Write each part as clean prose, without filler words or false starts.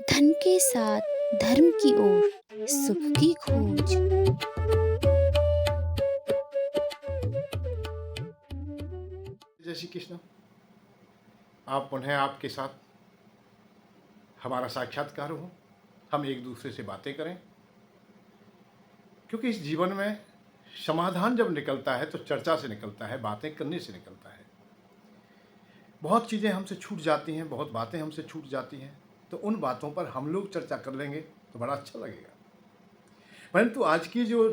धन के साथ धर्म की ओर सुख की खोज। जय श्री कृष्ण। आप पुनः आपके साथ हमारा साक्षात्कार हो, हम एक दूसरे से बातें करें, क्योंकि इस जीवन में समाधान जब निकलता है तो चर्चा से निकलता है, बातें करने से निकलता है। बहुत चीज़ें हमसे छूट जाती हैं, बहुत बातें हमसे छूट जाती हैं, तो उन बातों पर हम लोग चर्चा कर लेंगे तो बड़ा अच्छा लगेगा। परंतु आज की जो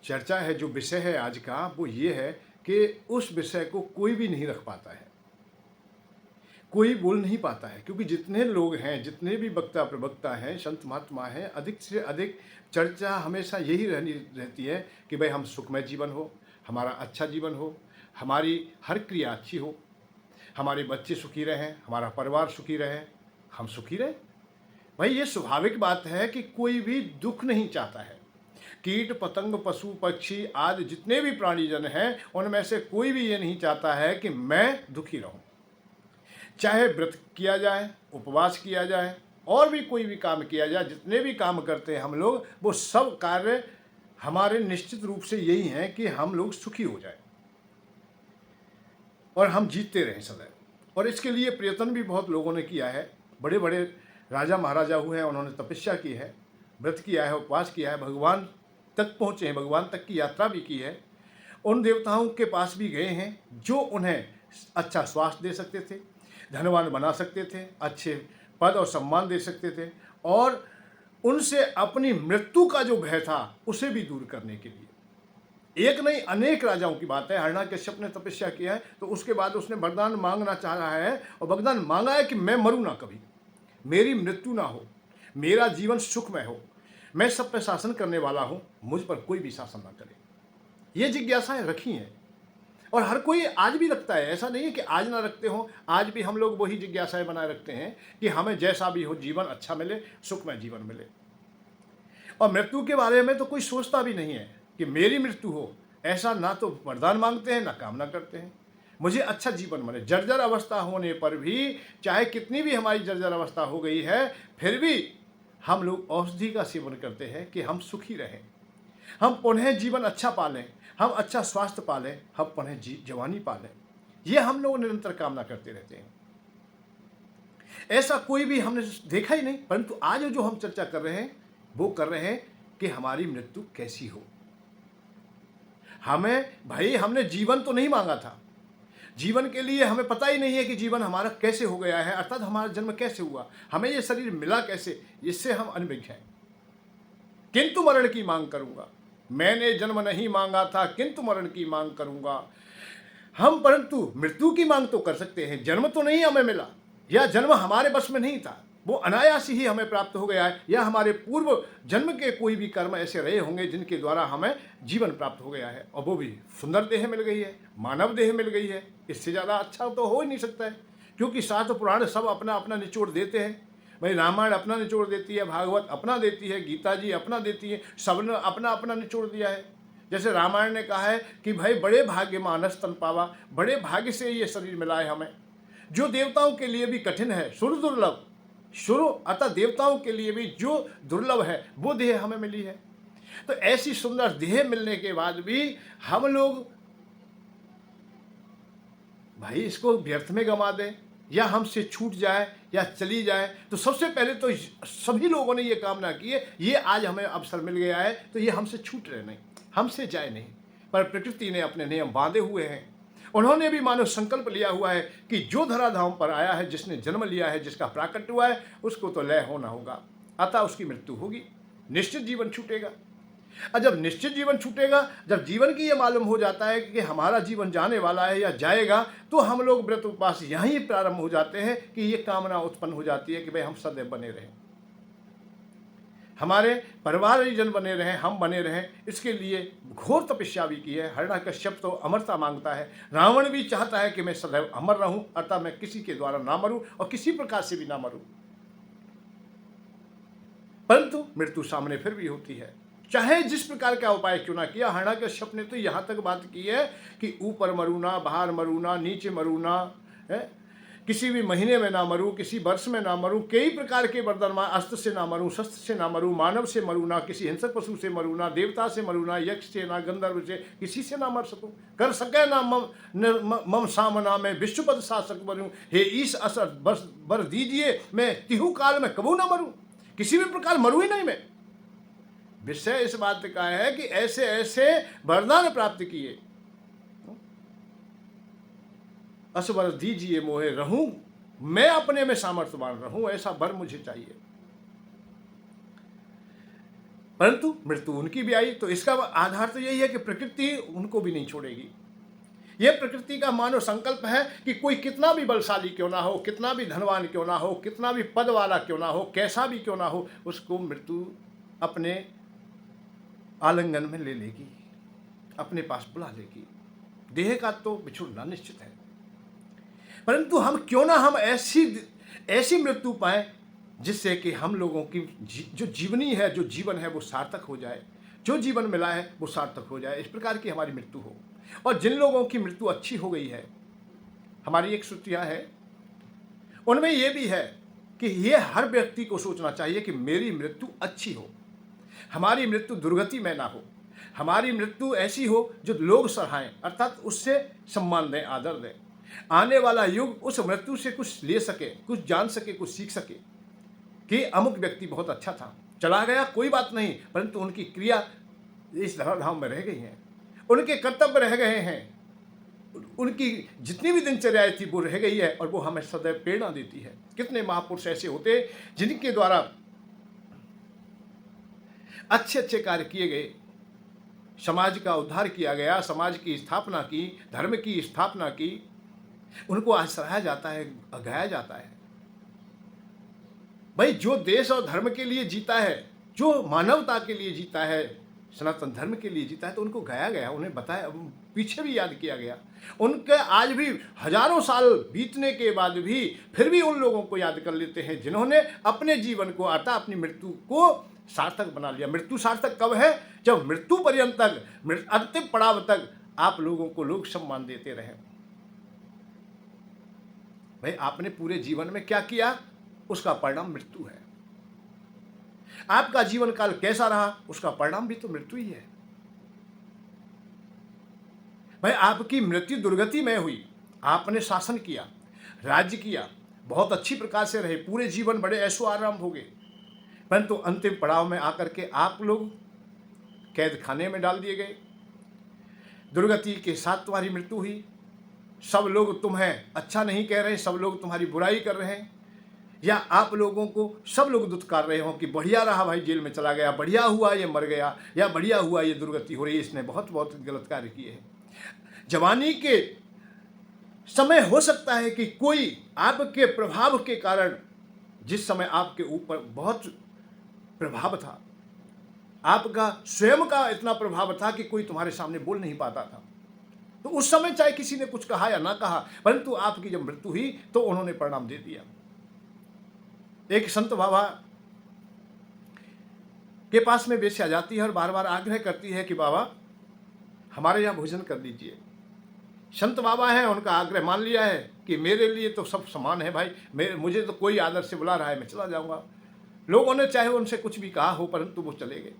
चर्चा है, जो विषय है आज का, वो ये है कि उस विषय को कोई भी नहीं रख पाता है, कोई बोल नहीं पाता है, क्योंकि जितने लोग हैं, जितने भी वक्ता प्रवक्ता हैं, संत महात्मा हैं, अधिक से अधिक चर्चा हमेशा यही रहती है कि भाई हम सुखमय जीवन हो, हमारा अच्छा जीवन हो, हमारी हर क्रिया अच्छी हो, हमारे बच्चे सुखी रहें, हमारा परिवार सुखी रहे, हम सुखी रहें। भाई ये स्वाभाविक बात है कि कोई भी दुख नहीं चाहता है। कीट पतंग पशु पक्षी आदि जितने भी प्राणीजन हैं, उनमें से कोई भी ये नहीं चाहता है कि मैं दुखी रहूं। चाहे व्रत किया जाए, उपवास किया जाए, और भी कोई भी काम किया जाए, जितने भी काम करते हैं हम लोग, वो सब कार्य हमारे निश्चित रूप से यही हैं कि हम लोग सुखी हो जाए और हम जीतते रहें सदैव। और इसके लिए प्रयत्न भी बहुत लोगों ने किया है। बड़े बड़े राजा महाराजा हुए हैं, उन्होंने तपस्या की है, व्रत किया है, उपवास किया है, भगवान तक पहुँचे हैं, भगवान तक की यात्रा भी की है। उन देवताओं के पास भी गए हैं जो उन्हें अच्छा स्वास्थ्य दे सकते थे, धनवान बना सकते थे, अच्छे पद और सम्मान दे सकते थे, और उनसे अपनी मृत्यु का जो भय था उसे भी दूर करने के लिए एक नहीं अनेक राजाओं की बात है। हिरण्यकश्यप ने तपस्या किया है, तो उसके बाद उसने वरदान मांगना चाह रहा है और वरदान मांगा है कि मैं मरूं ना कभी, मेरी मृत्यु ना हो, मेरा जीवन सुखमय हो, मैं सब पे शासन करने वाला हूं, मुझ पर कोई भी शासन ना करे। ये जिज्ञासाएं रखी हैं और हर कोई आज भी रखता है। ऐसा नहीं है कि आज ना रखते हो, आज भी हम लोग वही जिज्ञासाएं बनाए रखते हैं कि हमें जैसा भी हो जीवन अच्छा मिले, सुखमय जीवन मिले। और मृत्यु के बारे में तो कोई सोचता भी नहीं है कि मेरी मृत्यु हो, ऐसा ना तो वरदान मांगते हैं ना कामना करते हैं। मुझे अच्छा जीवन मिले, जर्जर अवस्था होने पर भी, चाहे कितनी भी हमारी जर्जर अवस्था हो गई है, फिर भी हम लोग औषधि का सेवन करते हैं कि हम सुखी रहें, हम पुनः जीवन अच्छा पालें, हम अच्छा स्वास्थ्य पालें, हम पुनः जवानी पालें। ये हम लोग निरंतर कामना करते रहते हैं। ऐसा कोई भी हमने देखा ही नहीं। परंतु आज जो हम चर्चा कर रहे हैं वो कर रहे हैं कि हमारी मृत्यु कैसी हो। हमें भाई हमने जीवन तो नहीं मांगा था, जीवन के लिए हमें पता ही नहीं है कि जीवन हमारा कैसे हो गया है, अर्थात हमारा जन्म कैसे हुआ, हमें ये शरीर मिला कैसे, इससे हम अनभिज्ञ हैं। किंतु मरण की मांग करूंगा, मैंने जन्म नहीं मांगा था किंतु मरण की मांग करूंगा। हम परंतु मृत्यु की मांग तो कर सकते हैं, जन्म तो नहीं हमें मिला, या जन्म हमारे बस में नहीं था, वो अनायास ही हमें प्राप्त हो गया है, या हमारे पूर्व जन्म के कोई भी कर्म ऐसे रहे होंगे जिनके द्वारा हमें जीवन प्राप्त हो गया है, और वो भी सुंदर देह मिल गई है, मानव देह मिल गई है। इससे ज़्यादा अच्छा तो हो ही नहीं सकता है, क्योंकि शास्त्र पुराण सब अपना अपना निचोड़ देते हैं। भाई रामायण अपना निचोड़ देती है, भागवत अपना देती है, गीता जी अपना देती है, सबने अपना अपना निचोड़ दिया है। जैसे रामायण ने कहा है कि भाई बड़े भाग्य मानस तन पावा, बड़े भाग्य से ये शरीर मिला है हमें, जो देवताओं के लिए भी कठिन है, सुर दुर्लभ, शुरू अतः देवताओं के लिए भी जो दुर्लभ है वो देह हमें मिली है। तो ऐसी सुंदर देह मिलने के बाद भी हम लोग भाई इसको व्यर्थ में गंवा दें, या हमसे छूट जाए या चली जाए, तो सबसे पहले तो सभी लोगों ने ये कामना की है, ये आज हमें अवसर मिल गया है तो ये हमसे छूट रहे नहीं, हमसे जाए नहीं। पर प्रकृति ने अपने नियम बांधे हुए हैं, उन्होंने भी मानो संकल्प लिया हुआ है कि जो धराधाम पर आया है, जिसने जन्म लिया है, जिसका प्राकट्य हुआ है, उसको तो लय होना होगा, अतः उसकी मृत्यु होगी, निश्चित जीवन छूटेगा। और जब निश्चित जीवन छूटेगा, जब जीवन की ये मालूम हो जाता है कि हमारा जीवन जाने वाला है या जाएगा, तो हम लोग व्रत उपवास यहीं प्रारंभ हो जाते हैं कि ये कामना उत्पन्न हो जाती है कि भाई हम सदैव बने रहें, हमारे परिवारजन बने रहें, हम बने रहें। इसके लिए घोर तपस्या भी की है। हिरण्यकश्यप तो अमरता मांगता है, रावण भी चाहता है कि मैं सदैव अमर रहूं, अर्थात मैं किसी के द्वारा ना मरूं और किसी प्रकार से भी ना मरूं। परंतु मृत्यु सामने फिर भी होती है, चाहे जिस प्रकार का उपाय क्यों ना किया। हिरण्यकश्यप ने तो यहाँ तक बात की है कि ऊपर मरूना, बाहर मरूना, नीचे मरूना है, किसी भी महीने में ना मरूं, किसी वर्ष में ना मरूं, कई प्रकार के वरदान, अस्त्र से ना मरूं, शस्त्र से ना मरूं, मानव से मरूं ना, किसी हिंसक पशु से मरूं ना, देवता से मरूं ना, यक्ष से ना, गंधर्व से, किसी से ना मर सकूं, कर सके ना मम सामना में विश्वपद शासक बनूं, हे ईश असर बर दीजिए मैं तिहु काल में कबू ना मरूं, किसी भी प्रकार मरूं ही नहीं मैं। विषय इस बात का है कि ऐसे ऐसे वरदान प्राप्त किए, असवर दीजिए मोहे रहूं मैं अपने में सामर्थ्यवान रहूं, ऐसा वर मुझे चाहिए। परंतु मृत्यु उनकी भी आई, तो इसका आधार तो यही है कि प्रकृति उनको भी नहीं छोड़ेगी। यह प्रकृति का मानव संकल्प है कि कोई कितना भी बलशाली क्यों ना हो, कितना भी धनवान क्यों ना हो, कितना भी पद वाला क्यों ना हो, कैसा भी क्यों ना हो, उसको मृत्यु अपने आलिंगन में ले लेगी, अपने पास बुला लेगी। देह का तो बिछुड़ना निश्चित है, परंतु हम क्यों ना हम ऐसी मृत्यु पाएं जिससे कि हम लोगों की जो जीवनी है, जो जीवन है वो सार्थक हो जाए, जो जीवन मिला है वो सार्थक हो जाए, इस प्रकार की हमारी मृत्यु हो। और जिन लोगों की मृत्यु अच्छी हो गई है, हमारी एक श्रुतियाँ है, उनमें ये भी है कि ये हर व्यक्ति को सोचना चाहिए कि मेरी मृत्यु अच्छी हो, हमारी मृत्यु दुर्गति में ना हो, हमारी मृत्यु ऐसी हो जो लोग सराहें, अर्थात उससे सम्मान दें, आदर दें, आने वाला युग उस मृत्यु से कुछ ले सके, कुछ जान सके, कुछ सीख सके कि अमुक व्यक्ति बहुत अच्छा था, चला गया कोई बात नहीं, परंतु उनकी क्रिया इस धराधाम में रह गई हैं, उनके कर्तव्य रह गए हैं, उनकी जितनी भी दिनचर्या थी वो रह गई है, और वो हमें सदैव प्रेरणा देती है। कितने महापुरुष ऐसे होते जिनके द्वारा अच्छे अच्छे कार्य किए गए, समाज का उद्धार किया गया, समाज की स्थापना की, धर्म की स्थापना की, उनको आज सराहा जाता है, गाया जाता है। भाई जो देश और धर्म के लिए जीता है, जो मानवता के लिए जीता है, सनातन धर्म के लिए जीता है, तो उनको गाया गया, उन्हें बताया, पीछे भी याद किया गया। उनके आज भी हजारों साल बीतने के बाद भी फिर भी उन लोगों को याद कर लेते हैं जिन्होंने अपने जीवन को, अर्थात अपनी मृत्यु को सार्थक बना लिया। मृत्यु सार्थक कब है? जब मृत्यु पर्यंत तक, अंतिम पड़ाव तक आप लोगों को लोग सम्मान देते रहे। भाई आपने पूरे जीवन में क्या किया, उसका परिणाम मृत्यु है। आपका जीवन काल कैसा रहा, उसका परिणाम भी तो मृत्यु ही है। भाई आपकी मृत्यु दुर्गति में हुई, आपने शासन किया, राज्य किया, बहुत अच्छी प्रकार से रहे, पूरे जीवन बड़े ऐशो आराम हो गए, परंतु अंतिम पड़ाव में आकर के आप लोग कैद खाने में डाल दिए गए, दुर्गति के साथ तुम्हारी मृत्यु हुई। सब लोग तुम्हें अच्छा नहीं कह रहे, सब लोग तुम्हारी बुराई कर रहे हैं, या आप लोगों को सब लोग दुत्कार रहे हो कि बढ़िया रहा भाई, जेल में चला गया, बढ़िया हुआ ये मर गया, या बढ़िया हुआ ये दुर्गति हो रही है, इसने बहुत बहुत गलत कार्य किए हैं। जवानी के समय हो सकता है कि कोई आपके प्रभाव के कारण, जिस समय आपके ऊपर बहुत प्रभाव था, आपका स्वयं का इतना प्रभाव था कि कोई तुम्हारे सामने बोल नहीं पाता था, तो उस समय चाहे किसी ने कुछ कहा या ना कहा, परंतु आपकी जब मृत्यु हुई तो उन्होंने परिणाम दे दिया। एक संत बाबा के पास में बेस्या जाती है और बार बार आग्रह करती है कि बाबा हमारे यहाँ भोजन कर दीजिए। संत बाबा हैं, उनका आग्रह मान लिया है कि मेरे लिए तो सब समान है भाई, मुझे तो कोई आदर से बुला रहा है, मैं चला जाऊंगा। लोगों ने चाहे उनसे कुछ भी कहा हो, परंतु वो चले गए।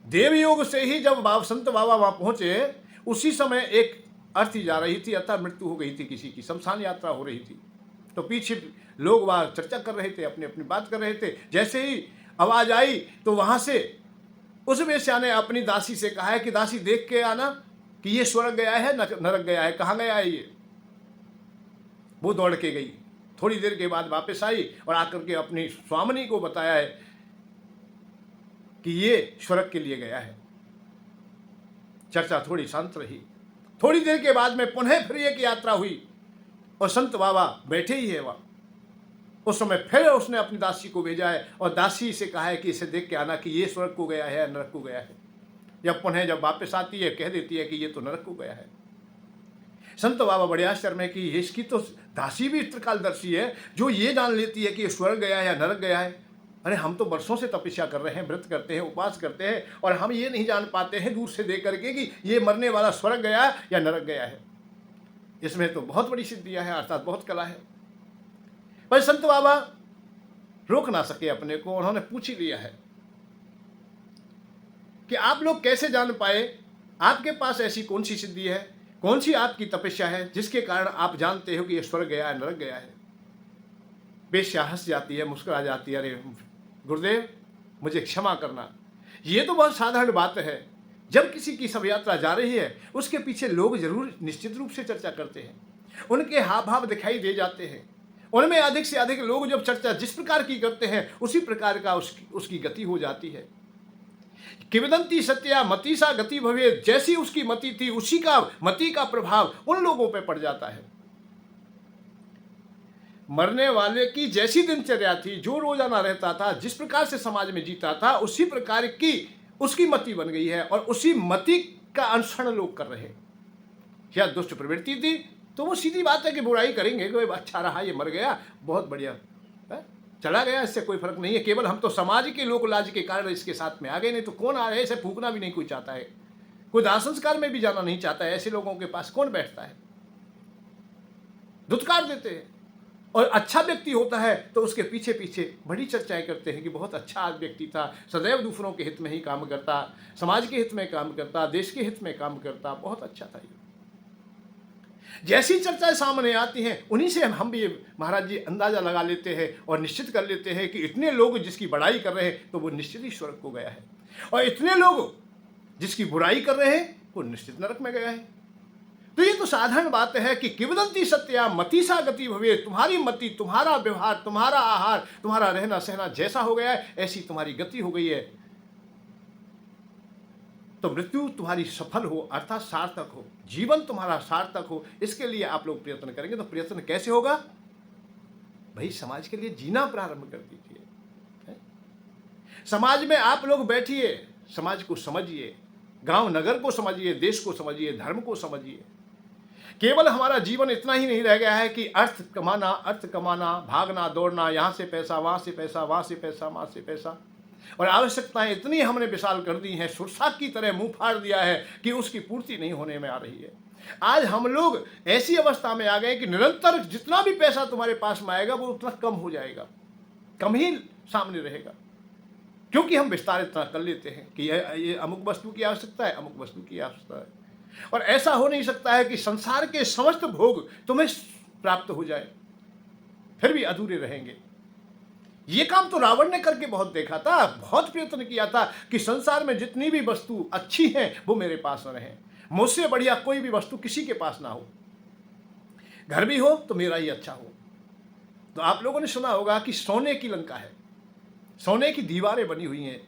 देवयोग से ही जब संत बाबा वहां पहुंचे, उसी समय एक अर्थी जा रही थी, अर्थात मृत्यु हो गई थी किसी की, शमशान यात्रा हो रही थी, तो पीछे लोग वहां चर्चा कर रहे थे, अपनी अपनी बात कर रहे थे। जैसे ही आवाज आई तो वहां से उस वेश्या ने अपनी दासी से कहा है कि दासी देख के आना कि ये स्वर्ग गया है नरक गया है, कहाँ गया है ये। वो दौड़ के गई, थोड़ी देर के बाद वापस आई और आकर के अपनी स्वामिनी को बताया है कि ये स्वर्ग के लिए गया है। चर्चा थोड़ी शांत रही। थोड़ी देर के बाद में पुनः फिर एक यात्रा हुई और संत बाबा बैठे ही है वहाँ। उस समय फिर उसने अपनी दासी को भेजा है और दासी से कहा है कि इसे देख के आना कि ये स्वर्ग को गया है या नरक को गया है। जब वापस आती है, कह देती है कि ये तो नरक को गया है। संत बाबा बड़े आश्चर्य में कि इसकी तो दासी भी त्रिकालदर्शी है, जो ये जान लेती है कि ये स्वर्ग गया है या नरक गया है। अरे हम तो वर्षों से तपस्या कर रहे हैं, व्रत करते हैं, उपवास करते हैं, और हम ये नहीं जान पाते हैं दूर से देख करके कि ये मरने वाला स्वर्ग गया या नरक गया है। इसमें तो बहुत बड़ी सिद्धियां हैं, अर्थात बहुत कला है। पर संत बाबा रोक ना सके अपने को, उन्होंने पूछ ही लिया है कि आप लोग कैसे जान पाए, आपके पास ऐसी कौन सी सिद्धि है, कौन सी आपकी तपस्या है जिसके कारण आप जानते हो कि ये स्वर्ग गया है, नरक गया है। बेश्या हंस जाती है, मुस्कुरा जाती है, अरे गुरुदेव मुझे क्षमा करना। ये तो बहुत साधारण बात है। जब किसी की शव यात्रा जा रही है, उसके पीछे लोग जरूर निश्चित रूप से चर्चा करते हैं, उनके हाव भाव दिखाई दे जाते हैं। उनमें अधिक से अधिक लोग जब चर्चा जिस प्रकार की करते हैं, उसी प्रकार का उसकी गति हो जाती है। किवदंती सत्या मति सा गति भवे, जैसी उसकी मति थी उसी का मति का प्रभाव उन लोगों पर पड़ जाता है। मरने वाले की जैसी दिनचर्या थी, जो रोजाना रहता था, जिस प्रकार से समाज में जीता था, उसी प्रकार की उसकी मति बन गई है और उसी मति का अनुसरण लोग कर रहे हैं। या दुष्ट प्रवृत्ति थी तो वो सीधी बात है कि बुराई करेंगे, कोई अच्छा रहा, ये मर गया, बहुत बढ़िया है? चला गया, इससे कोई फर्क नहीं है। केवल हम तो समाज के लोक लाज के कारण इसके साथ में आ गए, नहीं तो कौन आ रहे, इसे फूकना भी नहीं कोई चाहता है, कोई दाह संस्कार में भी जाना नहीं चाहता है। ऐसे लोगों के पास कौन बैठता है, धुतकार देते हैं। और अच्छा व्यक्ति होता है तो उसके पीछे पीछे बड़ी चर्चाएं करते हैं कि बहुत अच्छा व्यक्ति था, सदैव दूसरों के हित में ही काम करता, समाज के हित में काम करता, देश के हित में काम करता, बहुत अच्छा था ये। जैसी चर्चाएं सामने आती हैं, उन्हीं से हम भी महाराज जी अंदाजा लगा लेते हैं और निश्चित कर लेते हैं कि इतने लोग जिसकी बड़ाई कर रहे हैं तो वो निश्चित ही स्वर्ग को गया है, और इतने लोग जिसकी बुराई कर रहे हैं वो निश्चित नरक में गया है। तो ये तो साधारण बात है कि किवदंती सत्या मति सा गति भवे, तुम्हारी मति, तुम्हारा व्यवहार, तुम्हारा आहार, तुम्हारा रहना सहना जैसा हो गया है, ऐसी तुम्हारी गति हो गई है, तो मृत्यु तुम्हारी सफल हो, अर्थात सार्थक हो, जीवन तुम्हारा सार्थक हो। इसके लिए आप लोग प्रयत्न करेंगे। तो प्रयत्न कैसे होगा भाई? समाज के लिए जीना प्रारंभ कर दीजिए। समाज में आप लोग बैठिए, समाज को समझिए, गांव नगर को समझिए, देश को समझिए, धर्म को समझिए। केवल हमारा जीवन इतना ही नहीं रह गया है कि अर्थ कमाना, भागना दौड़ना, यहाँ से पैसा, वहाँ से पैसा, वहाँ से पैसा, वहाँ से पैसा, और आवश्यकताएं इतनी हमने विशाल कर दी हैं, सुरसाक की तरह मुंह फाड़ दिया है कि उसकी पूर्ति नहीं होने में आ रही है। आज हम लोग ऐसी अवस्था में आ गए कि निरंतर जितना भी पैसा तुम्हारे पास में आएगा वो उतना कम हो जाएगा, कम ही सामने रहेगा, क्योंकि हम विस्तार इतना कर लेते हैं कि ये अमुक वस्तु की आवश्यकता है, अमुक वस्तु की आवश्यकता है। और ऐसा हो नहीं सकता है कि संसार के समस्त भोग तुम्हें प्राप्त हो जाए, फिर भी अधूरे रहेंगे। ये काम तो रावण ने करके बहुत देखा था, बहुत प्रयत्न किया था कि संसार में जितनी भी वस्तु अच्छी हैं वो मेरे पास रहे, मुझसे बढ़िया कोई भी वस्तु किसी के पास ना हो, घर भी हो तो मेरा ही अच्छा हो। तो आप लोगों ने सुना होगा कि सोने की लंका है, सोने की दीवारें बनी हुई हैं,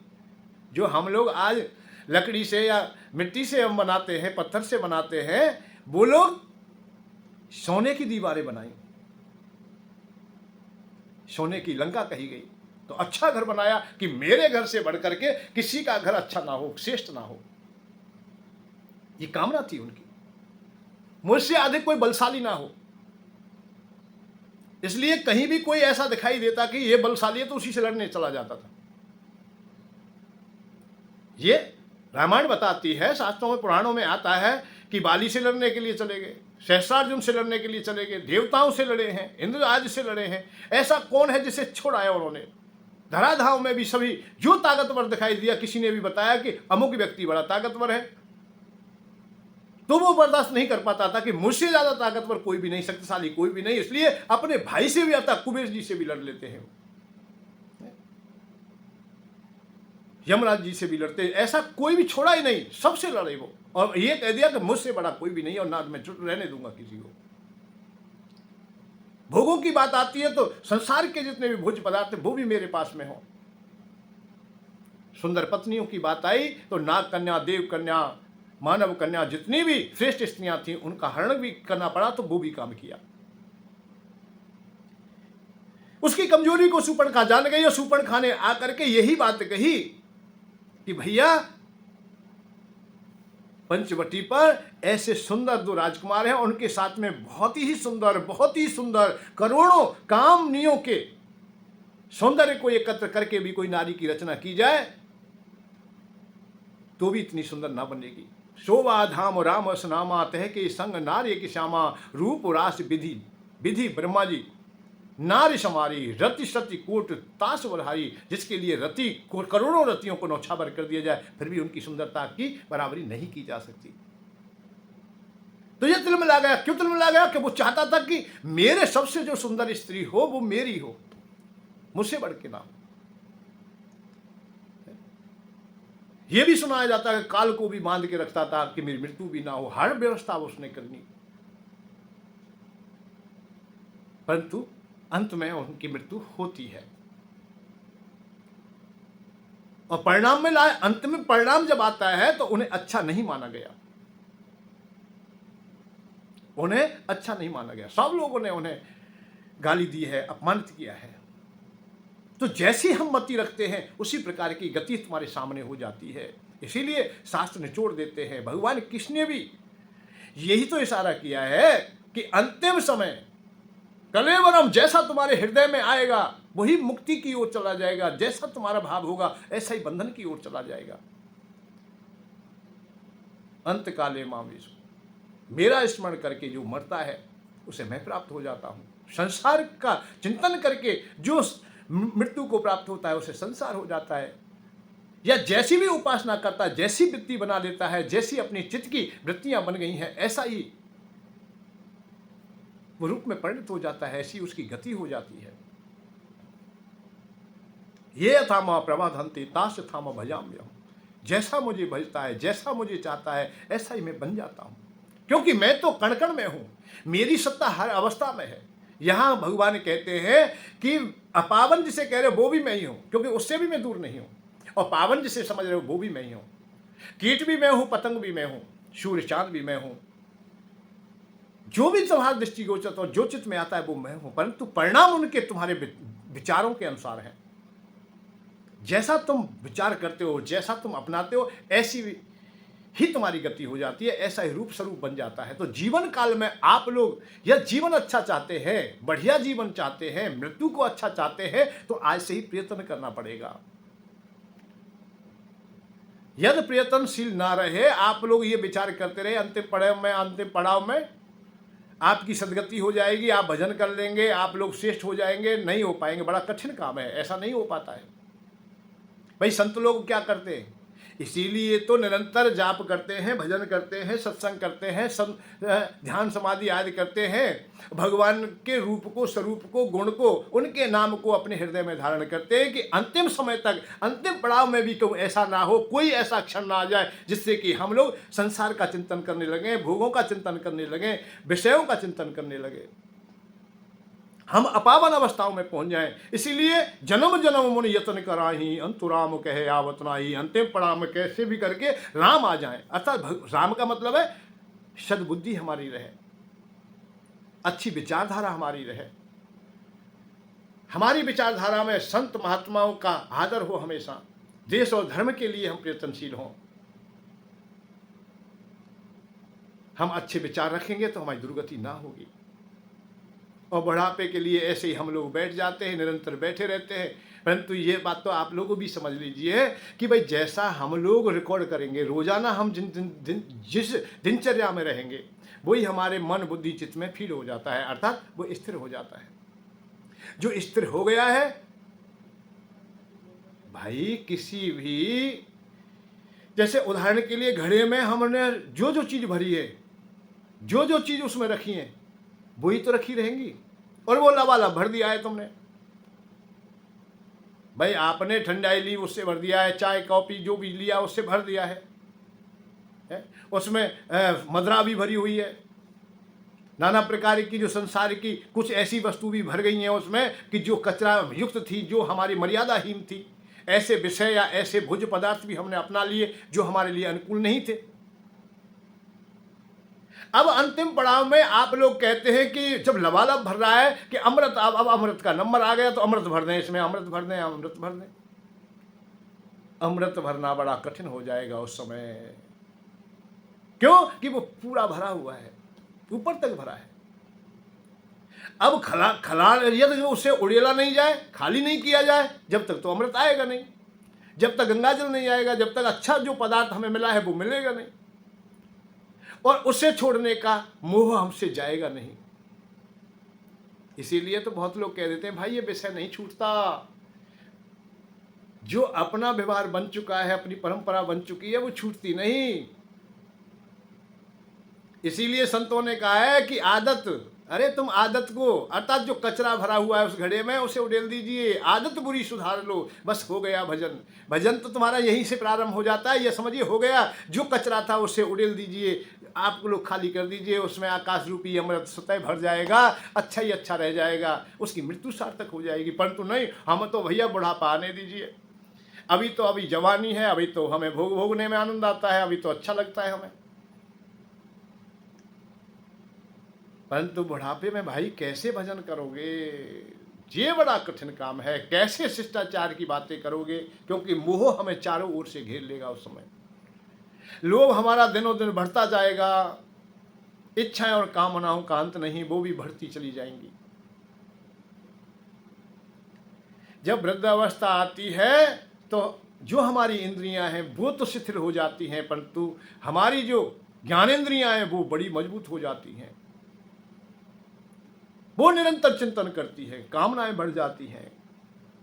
जो हम लोग आज लकड़ी से या मिट्टी से हम बनाते हैं, पत्थर से बनाते हैं, वो लोग सोने की दीवारें बनाई, सोने की लंका कही गई। तो अच्छा घर बनाया कि मेरे घर से बढ़कर के किसी का घर अच्छा ना हो, श्रेष्ठ ना हो, ये कामना थी उनकी, मुझसे अधिक कोई बलशाली ना हो। इसलिए कहीं भी कोई ऐसा दिखाई देता कि ये बलशाली है तो उसी से लड़ने चला जाता था। ये रामायण बताती है, शास्त्रों में पुराणों में आता है कि बाली से लड़ने के लिए चले गए, सहस्रार्जुन से लड़ने के लिए चले गए, देवताओं से लड़े हैं, इंद्र आदि से लड़े हैं। ऐसा कौन है जिसे छोड़ाया उन्होंने? धराधाव में भी सभी जो ताकतवर दिखाई दिया, किसी ने भी बताया कि अमुक व्यक्ति बड़ा ताकतवर है, तो वो बर्दाश्त नहीं कर पाता था कि मुझसे ज्यादा ताकतवर कोई भी नहीं, शक्तिशाली कोई भी नहीं, इसलिए अपने भाई से भी आता, कुबेर जी से भी लड़ लेते हैं, यमराज जी से भी लड़ते, ऐसा कोई भी छोड़ा ही नहीं, सबसे लड़े वो, और ये कह दिया कि मुझसे बड़ा कोई भी नहीं और ना मैं चुप रहने दूंगा किसी को। भोगों की बात आती है तो संसार के जितने भी भोज्य पदार्थ वो भी मेरे पास में हो। सुंदर पत्नियों की बात आई तो नाग कन्या, देव कन्या, मानव कन्या, जितनी भी श्रेष्ठ स्त्रियां थीं उनका हरण भी करना पड़ा तो वो भी काम किया। उसकी कमजोरी को सुपर्णखा जान गई और सुपर्णखा ने आकर के यही बात कही कि भैया पंचवटी पर ऐसे सुंदर दो राजकुमार हैं, उनके साथ में बहुत ही सुंदर करोड़ों कामनियों के सौंदर्य को एकत्र करके भी कोई नारी की रचना की जाए तो भी इतनी सुंदर ना बनेगी। शोभा धाम राम सनामा तह के संग नार्य की श्यामा रूप रास विधि विधि ब्रह्मा जी नारी समारी रति सति कोट ताश बलहारी, जिसके लिए रति करोड़ों रतियों को नौछावर कर दिया जाए फिर भी उनकी सुंदरता की बराबरी नहीं की जा सकती। तो ये तिल मिला गया। क्यों तिल मिला गया? कि वो चाहता था कि मेरे सबसे जो सुंदर स्त्री हो वो मेरी हो, मुझसे बढ़ के ना हो। यह भी सुनाया जाता है काल को भी बांध के रखता था कि मेरी मृत्यु भी ना हो, हर व्यवस्था उसने करनी, परंतु अंत में उनकी मृत्यु होती है। और परिणाम में लाए, अंत में परिणाम जब आता है तो उन्हें अच्छा नहीं माना गया, उन्हें अच्छा नहीं माना गया। सब लोगों ने उन्हें गाली दी है, अपमानित किया है। तो जैसी हम मति रखते हैं उसी प्रकार की गति तुम्हारे सामने हो जाती है। इसीलिए शास्त्र निचोड़ देते हैं। भगवान कृष्ण ने भी यही तो इशारा किया है कि अंतिम समय कलेवरम, जैसा तुम्हारे हृदय में आएगा वही मुक्ति की ओर चला जाएगा, जैसा तुम्हारा भाव होगा ऐसा ही बंधन की ओर चला जाएगा। अंत काले मावेश, मेरा स्मरण करके जो मरता है उसे मैं प्राप्त हो जाता हूं। संसार का चिंतन करके जो मृत्यु को प्राप्त होता है उसे संसार हो जाता है। या जैसी भी उपासना करता है, जैसी वृत्ति बना लेता है, जैसी अपनी चित्त की वृत्तियां बन गई हैं, ऐसा ही वो रूप में परिणत हो जाता है, ऐसी उसकी गति हो जाती है। ये यथा प्रमाधंते तास यथा भजाम्यहम्, जैसा मुझे भजता है, जैसा मुझे चाहता है ऐसा ही मैं बन जाता हूं, क्योंकि मैं तो कण कण में हूं, मेरी सत्ता हर अवस्था में है। यहां भगवान कहते हैं कि अपावन जिसे कह रहे हो वो भी मैं ही हूं, क्योंकि उससे भी मैं दूर नहीं हूं, और पावन जिसे समझ रहे हो वो भी मैं ही हूं। कीट भी मैं हूं, पतंग भी मैं हूं, सूर्य चांद भी मैं हूं, जो भी तुम्हारा दृष्टिगोचर और जो चित्त में आता है वो मैं हूं, परंतु परिणाम उनके तुम्हारे विचारों के अनुसार है। जैसा तुम विचार करते हो, जैसा तुम अपनाते हो, ऐसी ही तुम्हारी गति हो जाती है, ऐसा ही रूप स्वरूप बन जाता है। तो जीवन काल में आप लोग यह जीवन अच्छा चाहते हैं, बढ़िया जीवन चाहते हैं, मृत्यु को अच्छा चाहते हैं, तो आज से ही प्रयत्न करना पड़ेगा। यदि प्रयत्नशील ना रहे, आप लोग ये विचार करते रहे अंतिम पड़ाव में आपकी सदगति हो जाएगी, आप भजन कर लेंगे, आप लोग श्रेष्ठ हो जाएंगे, नहीं हो पाएंगे। बड़ा कठिन काम है, ऐसा नहीं हो पाता है। भाई संत लोग क्या करते हैं? इसीलिए तो निरंतर जाप करते हैं, भजन करते हैं, सत्संग करते हैं, ध्यान समाधि आदि करते हैं। भगवान के रूप को, स्वरूप को, गुण को, उनके नाम को अपने हृदय में धारण करते हैं कि अंतिम समय तक, अंतिम पड़ाव में भी कोई ऐसा ना हो, कोई ऐसा क्षण ना आ जाए जिससे कि हम लोग संसार का चिंतन करने लगे, भोगों का चिंतन करने लगे, विषयों का चिंतन करने लगे, हम अपावन अवस्थाओं में पहुंच जाएं। इसीलिए जन्म जन्म मुनि यत्न कराही, अंतु राम कहे आवत नाही, अंतिम पड़ाव में कैसे भी करके राम आ जाएं। अर्थात राम का मतलब है सद्बुद्धि हमारी रहे, अच्छी विचारधारा हमारी रहे, हमारी विचारधारा में संत महात्माओं का आदर हो, हमेशा देश और धर्म के लिए हम प्रयत्नशील हों। हम अच्छे विचार रखेंगे तो हमारी दुर्गति ना होगी। और बुढ़ापे के लिए ऐसे ही हम लोग बैठ जाते हैं, निरंतर बैठे रहते हैं। परंतु ये बात तो आप लोगों भी समझ लीजिए कि भाई जैसा हम लोग रिकॉर्ड करेंगे रोजाना, हम जिस दिनचर्या में रहेंगे वही हमारे मन बुद्धि चित्त में फील हो जाता है, अर्थात वो स्थिर हो जाता है। जो स्थिर हो गया है भाई, किसी भी, जैसे उदाहरण के लिए घड़े में हमने जो जो चीज भरी है, जो जो चीज उसमें रखी है वही तो रखी रहेंगी, और वो लबालब भर दिया है तुमने। भाई आपने ठंडाई ली उससे भर दिया है, चाय कॉफी जो भी लिया उससे भर दिया है? उसमें मदरा भी भरी हुई है, नाना प्रकार की जो संसार की कुछ ऐसी वस्तु भी भर गई हैं उसमें कि जो कचरा युक्त थी, जो हमारी मर्यादाहीन थी। ऐसे विषय या ऐसे भोज्य पदार्थ भी हमने अपना लिए जो हमारे लिए अनुकूल नहीं थे। अब अंतिम पड़ाव में आप लोग कहते हैं कि जब लबालब भर रहा है कि अमृत, अब अमृत का नंबर आ गया तो अमृत भर दें, इसमें अमृत भर दें, अमृत भर दें। अमृत भरना बड़ा कठिन हो जाएगा उस समय। क्यों? कि वो पूरा भरा हुआ है, ऊपर तक भरा है। अब खलाड़ यदि उससे उड़ेला नहीं जाए, खाली नहीं किया जाए, जब तक तो अमृत आएगा नहीं, जब तक गंगा जल नहीं आएगा, जब तक अच्छा जो पदार्थ हमें मिला है वो मिलेगा नहीं। और उसे छोड़ने का मोह हमसे जाएगा नहीं। इसीलिए तो बहुत लोग कह देते हैं भाई ये विषय नहीं छूटता। जो अपना व्यवहार बन चुका है, अपनी परंपरा बन चुकी है, वो छूटती नहीं। इसीलिए संतों ने कहा है कि आदत, अरे तुम आदत को, अर्थात जो कचरा भरा हुआ है उस घड़े में, उसे उड़ेल दीजिए। आदत बुरी सुधार लो, बस हो गया भजन। भजन तो तुम्हारा यहीं से प्रारंभ हो जाता है। ये समझिए हो गया, जो कचरा था उसे उड़ेल दीजिए, आप लोग खाली कर दीजिए, उसमें आकाश रूपी अमृत स्वतः भर जाएगा, अच्छा ही अच्छा रह जाएगा, उसकी मृत्यु सार्थक हो जाएगी। परंतु नहीं, हम तो भैया बुढ़ापा आने दीजिए, अभी जवानी है, अभी तो हमें भोगने में आनंद आता है, अभी तो अच्छा लगता है हमें। परंतु बुढ़ापे में भाई कैसे भजन करोगे? ये बड़ा कठिन काम है। कैसे शिष्टाचार की बातें करोगे? क्योंकि मोह हमें चारों ओर से घेर लेगा उस समय। लोभ हमारा दिनों दिन बढ़ता जाएगा, इच्छाएं और कामनाओं का अंत नहीं, वो भी बढ़ती चली जाएंगी। जब वृद्धावस्था आती है तो जो हमारी इंद्रियां हैं वो तो शिथिल हो जाती हैं, परंतु हमारी जो ज्ञानेंद्रियां हैं वो बड़ी मजबूत हो जाती हैं। वो निरंतर चिंतन करती है, कामनाएं बढ़ जाती हैं,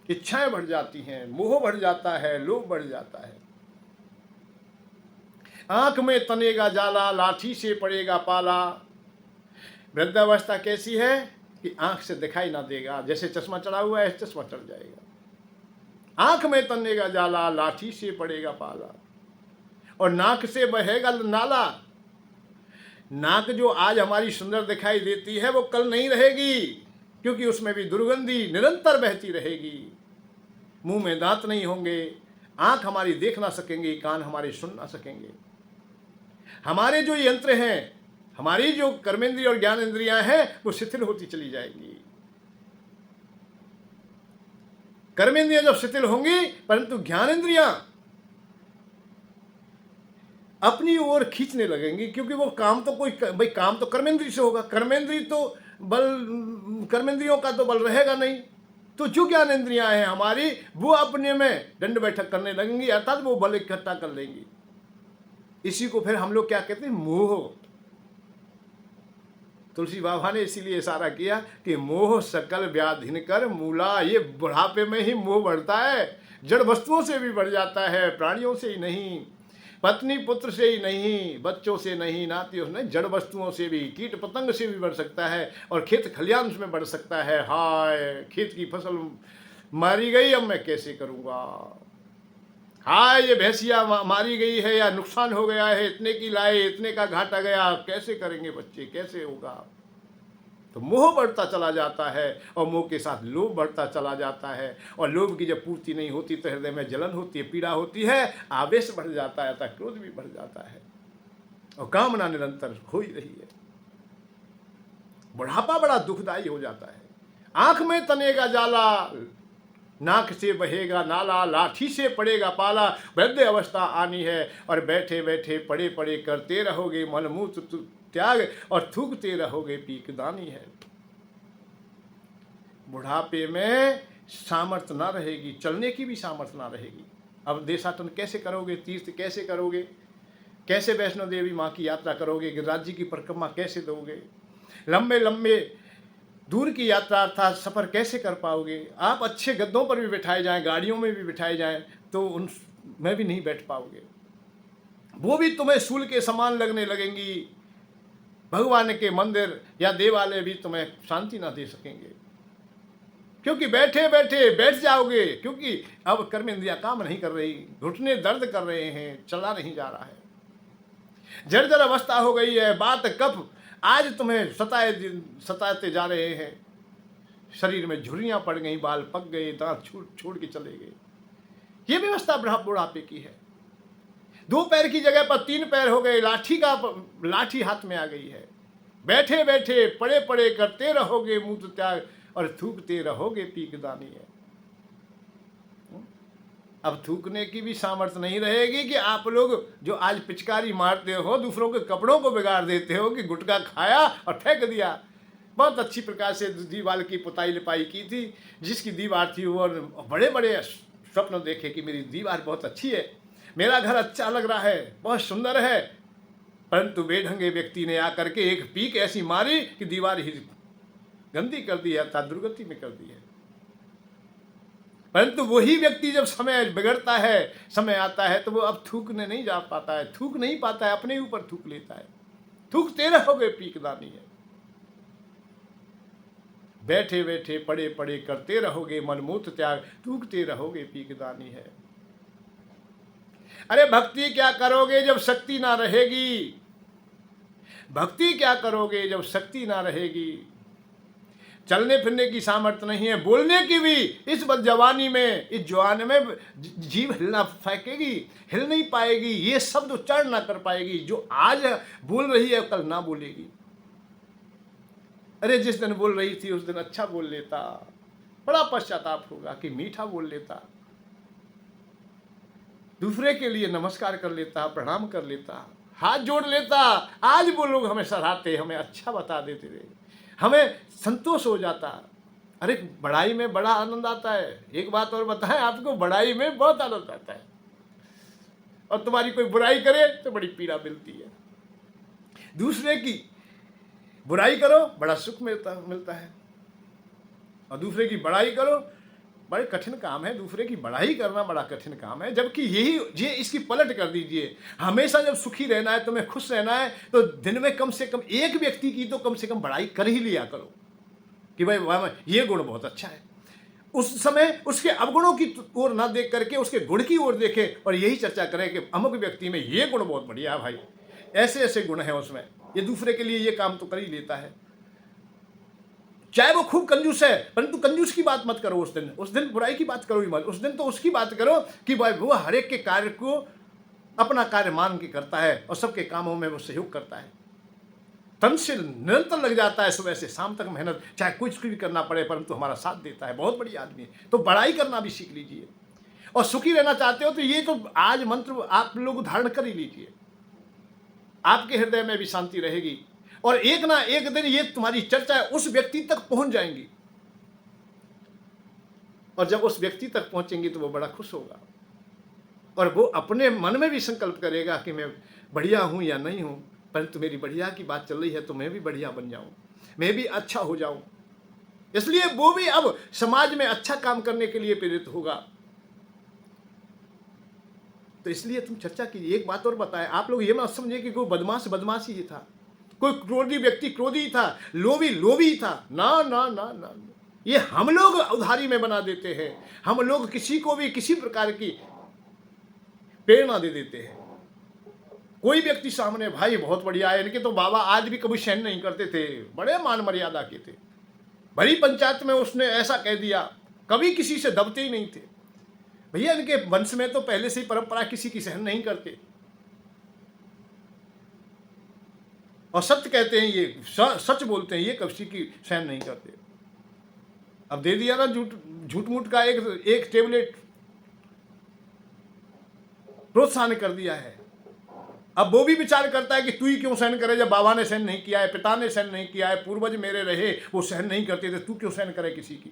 इच्छाएं बढ़ जाती हैं, मोह बढ़ जाता है, लोभ बढ़ जाता है। आंख में तनेगा जाला, लाठी से पड़ेगा पाला। वृद्धावस्था कैसी है कि आंख से दिखाई ना देगा, जैसे चश्मा चढ़ा हुआ है चश्मा चढ़ जाएगा। आंख में तनेगा जाला, लाठी से पड़ेगा पाला, और नाक से बहेगा नाला। नाक जो आज हमारी सुंदर दिखाई देती है वो कल नहीं रहेगी, क्योंकि उसमें भी दुर्गंधी निरंतर बहती रहेगी। मुंह में दांत नहीं होंगे, आंख हमारी देख ना सकेंगे, कान हमारे सुन ना सकेंगे। हमारे जो यंत्र हैं, हमारी जो कर्मेंद्रिय और ज्ञानेंद्रियां हैं वो शिथिल होती चली जाएंगी। कर्मेंद्रियां जब शिथिल होंगी, परंतु ज्ञानेंद्रियां अपनी ओर खींचने लगेंगी, क्योंकि वो काम तो भाई काम तो कर्मेंद्रिय से होगा। कर्मेंद्रियों का तो बल रहेगा नहीं। तो जो ज्ञानेंद्रियां हैं हमारी, वो अपने में दंड बैठक करने लगेंगी, अर्थात वो बल इकट्ठा कर लेंगी। इसी को फिर हम लोग क्या कहते हैं? मोह। तुलसी बाबा ने इसीलिए इशारा किया कि मोह सकल व्याधिन कर मूला। ये बुढ़ापे में ही मोह बढ़ता है, जड़ वस्तुओं से भी बढ़ जाता है, प्राणियों से ही नहीं, पत्नी पुत्र से ही नहीं, बच्चों से नहीं, नातियों से नहीं, जड़ वस्तुओं से भी, कीट पतंग से भी बढ़ सकता है, और खेत खलियान में बढ़ सकता है। हाय खेत की फसल मारी गई, अब मैं कैसे करूँगा? हाय ये भैंसिया मारी गई है या नुकसान हो गया है, इतने की लाए, इतने का घाटा गया, कैसे करेंगे बच्चे, कैसे होगा? तो मोह बढ़ता चला जाता है, और मोह के साथ लोभ बढ़ता चला जाता है, और लोभ की जब पूर्ति नहीं होती तो हृदय में जलन होती है, पीड़ा होती है, आवेश बढ़ जाता है, अतः क्रोध भी बढ़ जाता है, और कामना निरंतर हो ही रही है। बुढ़ापा बड़ा दुखदायी हो जाता है। आंख में तनेगा जाला, नाक से बहेगा नाला, लाठी से पड़ेगा पाला। वृद्ध अवस्था आनी है, और बैठे बैठे पड़े पड़े करते रहोगे मलमूत्र त्याग, और थूकते रहोगे पीकदानी है। बुढ़ापे में सामर्थ्य ना रहेगी, चलने की भी सामर्थ्य ना रहेगी। अब देशाटन कैसे करोगे? तीर्थ कैसे करोगे? कैसे वैष्णो देवी माँ की यात्रा करोगे? गिरिराज जी की परिक्रमा कैसे दोगे? लंबे लंबे दूर की यात्रा अर्थात सफ़र कैसे कर पाओगे? आप अच्छे गद्दों पर भी बिठाए जाएं, गाड़ियों में भी बिठाए जाएं, तो उन में भी नहीं बैठ पाओगे। वो भी तुम्हें सूल के समान लगने लगेंगी। भगवान के मंदिर या देवालय भी तुम्हें शांति ना दे सकेंगे, क्योंकि बैठे बैठे बैठ जाओगे, क्योंकि अब कर्मेंद्रियां काम नहीं कर रही, घुटने दर्द कर रहे हैं, चला नहीं जा रहा है, जर्जर अवस्था हो गई है, बात कफ आज तुम्हें सताते जा रहे हैं, शरीर में झुर्रियां पड़ गई, बाल पक गए, दांत छोड़ के चले गए। ये व्यवस्था बुढ़ापे की है। 2 पैर की जगह पर 3 पैर हो गए, लाठी हाथ में आ गई है। बैठे बैठे पड़े पड़े करते रहोगे मूत्र त्याग, और थूकते रहोगे पीकदानी है। अब थूकने की भी सामर्थ्य नहीं रहेगी कि आप लोग जो आज पिचकारी मारते हो, दूसरों के कपड़ों को बिगाड़ देते हो, कि गुटखा खाया और फेंक दिया। बहुत अच्छी प्रकार से दीवार की पुताई लिपाई की थी, जिसकी दीवार थी वो बड़े बड़े स्वप्न देखे कि मेरी दीवार बहुत अच्छी है, मेरा घर अच्छा लग रहा है, बहुत सुंदर है, परंतु बेढंगे व्यक्ति ने आकर के एक पीक ऐसी मारी कि दीवार ही गंदी कर दी है, अर्थात दुर्गति में कर दी है। परंतु वही व्यक्ति जब समय बिगड़ता है, समय आता है, तो वो अब थूकने नहीं जा पाता है, थूक नहीं पाता है, अपने ऊपर थूक लेता है। थूकते रहोगे पीकदानी है, बैठे बैठे पड़े पड़े करते रहोगे मनमूत्र त्याग, थूकते रहोगे पीकदानी है। अरे भक्ति क्या करोगे जब शक्ति ना रहेगी, भक्ति क्या करोगे जब शक्ति ना रहेगी। चलने फिरने की सामर्थ्य नहीं है, बोलने की भी। इस जवानी में, इस जवानी में जीभ हिलना फेंकेगी, हिल नहीं पाएगी, ये शब्द उच्चारण ना कर पाएगी। जो आज बोल रही है कल ना बोलेगी। अरे जिस दिन बोल रही थी उस दिन अच्छा बोल लेता, बड़ा पश्चाताप होगा कि मीठा बोल लेता, दूसरे के लिए नमस्कार कर लेता, प्रणाम कर लेता, हाथ जोड़ लेता। आज वो लोग हमें सराहते, हमें अच्छा बता देते थे, हमें संतोष हो जाता। अरे बड़ाई में बड़ा आनंद आता है। एक बात और बताएं आपको, बड़ाई में बहुत आनंद आता है, और तुम्हारी कोई बुराई करे तो बड़ी पीड़ा मिलती है। दूसरे की बुराई करो बड़ा सुख मिलता है, और दूसरे की बड़ाई करो बड़े कठिन काम है। दूसरे की बड़ाई करना बड़ा कठिन काम है, जबकि ये इसकी पलट कर दीजिए। हमेशा जब सुखी रहना है, तुम्हें खुश रहना है, तो दिन में कम से कम एक व्यक्ति की तो कम से कम बड़ाई कर ही लिया करो कि भाई ये गुण बहुत अच्छा है। उस समय उसके अवगुणों की ओर ना देख करके उसके गुण की ओर देखे, और यही चर्चा करें कि अमुक व्यक्ति में ये गुण बहुत बढ़िया है भाई, ऐसे ऐसे गुण हैं उसमें, ये दूसरे के लिए ये काम तो कर ही लेता है। चाहे वो खूब कंजूस है, परंतु कंजूस की बात मत करो उस दिन बुराई की बात करो ही मत। उस दिन तो उसकी बात करो कि भाई वो हर एक के कार्य को अपना कार्य मान के करता है, और सबके कामों में वो सहयोग करता है, तन से निरंतर लग जाता है, सुबह से शाम तक मेहनत, चाहे कुछ भी करना पड़े, परंतु हमारा साथ देता है। बहुत बड़ी आदमी है। तो बड़ाई करना भी सीख लीजिए, और सुखी रहना चाहते हो तो ये तो आज मंत्र आप लोग धारण कर ही लीजिए, आपके हृदय में भी शांति रहेगी, और एक ना एक दिन ये तुम्हारी चर्चा उस व्यक्ति तक पहुंच जाएंगी, और जब उस व्यक्ति तक पहुंचेंगी तो वो बड़ा खुश होगा, और वो अपने मन में भी संकल्प करेगा कि मैं बढ़िया हूं या नहीं हूं, परंतु मेरी बढ़िया की बात चल रही है तो मैं भी बढ़िया बन जाऊं, मैं भी अच्छा हो जाऊं। इसलिए वो भी अब समाज में अच्छा काम करने के लिए प्रेरित होगा। तो इसलिए तुम चर्चा कीजिए। एक बात और बताएं, आप लोग ये मत समझे कि कोई बदमाश ही था, कोई क्रोधी व्यक्ति क्रोधी था, लोभी था। ना ना ना ना, ये हम लोग उधारी में बना देते हैं। हम लोग किसी को भी किसी प्रकार की प्रेरणा दे देते हैं। कोई व्यक्ति सामने, भाई बहुत बढ़िया है, इनके तो बाबा आज भी कभी सहन नहीं करते थे, बड़े मान मर्यादा के थे, भरी पंचायत में उसने ऐसा कह दिया, कभी किसी से दबते ही नहीं थे। भैया इनके वंश में तो पहले से ही परंपरा किसी की सहन नहीं करते, और सत्य कहते हैं, ये सच बोलते हैं, ये किसी की सहन नहीं करते। अब दे दिया ना झूठ मूठ का एक टेबलेट, प्रोत्साहन कर दिया है। अब वो भी विचार करता है कि तू ही क्यों सहन करे, जब बाबा ने सहन नहीं किया है, पिता ने सहन नहीं किया है, पूर्वज मेरे रहे वो सहन नहीं करते थे, तू क्यों सहन करे किसी की।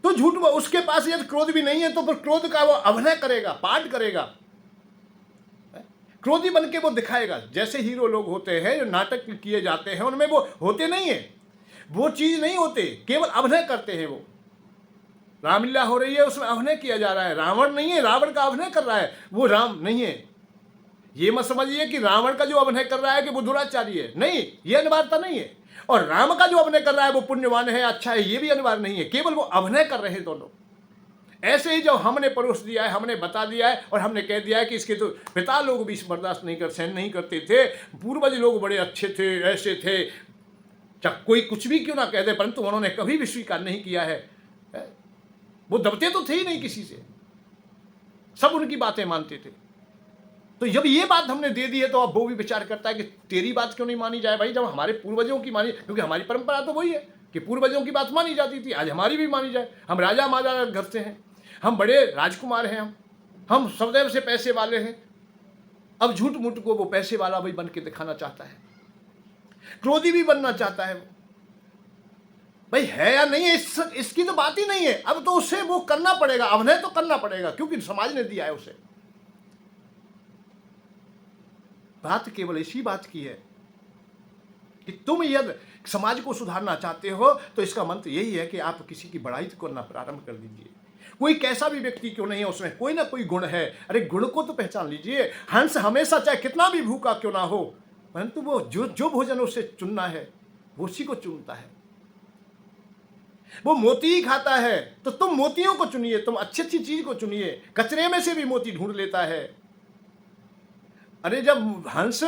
तो झूठ, उसके पास यदि क्रोध भी नहीं है तो फिर क्रोध का वो अभिनय करेगा, पाठ करेगा, क्रोधी बन के वो दिखाएगा। जैसे हीरो लोग होते हैं जो नाटक किए जाते हैं, उनमें वो होते नहीं है, वो चीज नहीं होते, केवल अभिनय करते हैं। वो रामलीला हो रही है, उसमें अभिनय किया जा रहा है, रावण नहीं है, रावण का अभिनय कर रहा है, वो राम नहीं है। ये मत समझिए कि रावण का जो अभिनय कर रहा है कि वो दुराचारी है, नहीं, ये अनिवार्यता नहीं है। और राम का जो अभिनय कर रहा है वो पुण्यवान है, अच्छा है, ये भी अनिवार्य नहीं है, केवल वो अभिनय कर रहे हैं दोनों। ऐसे ही जब हमने परोस दिया है, हमने बता दिया है, और हमने कह दिया है कि इसके तो पिता लोग भी बर्दाश्त नहीं कर, सहन नहीं करते थे, पूर्वज लोग बड़े अच्छे थे, ऐसे थे, चाहे कोई कुछ भी क्यों ना कह दे, परंतु उन्होंने कभी भी स्वीकार नहीं किया है। वो दबते तो थे ही नहीं किसी से, सब उनकी बातें मानते थे। तो जब ये बात हमने दे दी है तो अब वो भी विचार करता है कि तेरी बात क्यों नहीं मानी जाए भाई, जब हमारे पूर्वजों की मानी, क्योंकि हमारी परंपरा तो वही है कि पूर्वजों की बात मानी जाती थी, आज हमारी भी मानी जाए। हम राजा महाराजा घर से हैं, हम बड़े राजकुमार हैं, हम सदैव से पैसे वाले हैं। अब झूठ मूठ को वो पैसे वाला भी बन के दिखाना चाहता है, क्रोधी भी बनना चाहता है। भाई है या नहीं है, इसकी तो बात ही नहीं है। अब तो उसे वो करना पड़ेगा, अभिनय तो करना पड़ेगा, क्योंकि समाज ने दिया है उसे। बात केवल इसी बात की है कि तुम यदि समाज को सुधारना चाहते हो तो इसका मंत्र यही है कि आप किसी की बड़ाई करना प्रारंभ कर दीजिए। कोई कैसा भी व्यक्ति क्यों नहीं है, उसमें कोई ना कोई गुण है, अरे गुण को तो पहचान लीजिए। हंस हमेशा चाहे कितना भी भूखा क्यों ना हो, परंतु वो जो जो भोजन उसे चुनना है वो उसी को चुनता है। वो मोती ही खाता है तो तुम मोतियों को चुनिए, तुम अच्छी अच्छी चीज को चुनिए। कचरे में से भी मोती ढूंढ लेता है। अरे जब हंस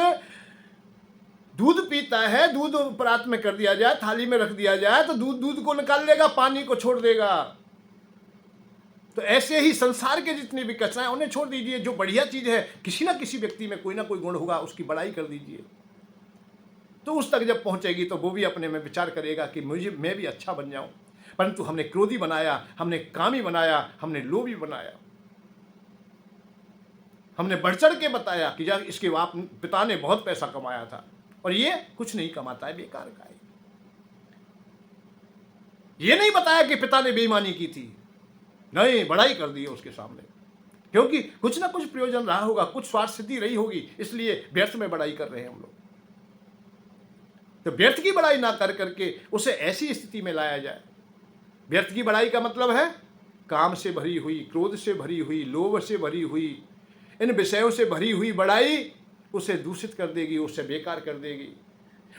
दूध पीता है, दूध परात में कर दिया जाए, थाली में रख दिया जाए तो दूध को निकाल लेगा, पानी को छोड़ देगा। तो ऐसे ही संसार के जितने भी कचरा है उन्हें छोड़ दीजिए। जो बढ़िया चीज है, किसी ना किसी व्यक्ति में कोई ना कोई गुण होगा, उसकी बड़ाई कर दीजिए। तो उस तक जब पहुंचेगी तो वो भी अपने में विचार करेगा कि मैं भी अच्छा बन जाऊं। परंतु हमने क्रोधी बनाया, हमने कामी बनाया, हमने लोभी बनाया, हमने बढ़ चढ़ के बताया कि यार इसके बाप पिता ने बहुत पैसा कमाया था और ये कुछ नहीं कमाता है, बेकार का है। ये नहीं बताया कि पिता ने बेईमानी की थी, नहीं, बड़ाई कर दी है उसके सामने, क्योंकि कुछ ना कुछ प्रयोजन रहा होगा, कुछ स्वार्थ सिद्धि रही होगी, इसलिए व्यर्थ में बड़ाई कर रहे हैं हम लोग। तो व्यर्थ की बड़ाई ना कर करके उसे ऐसी स्थिति में लाया जाए। व्यर्थ की बड़ाई का मतलब है काम से भरी हुई, क्रोध से भरी हुई, लोभ से भरी हुई, इन विषयों से भरी हुई बड़ाई उसे दूषित कर देगी, उसे बेकार कर देगी।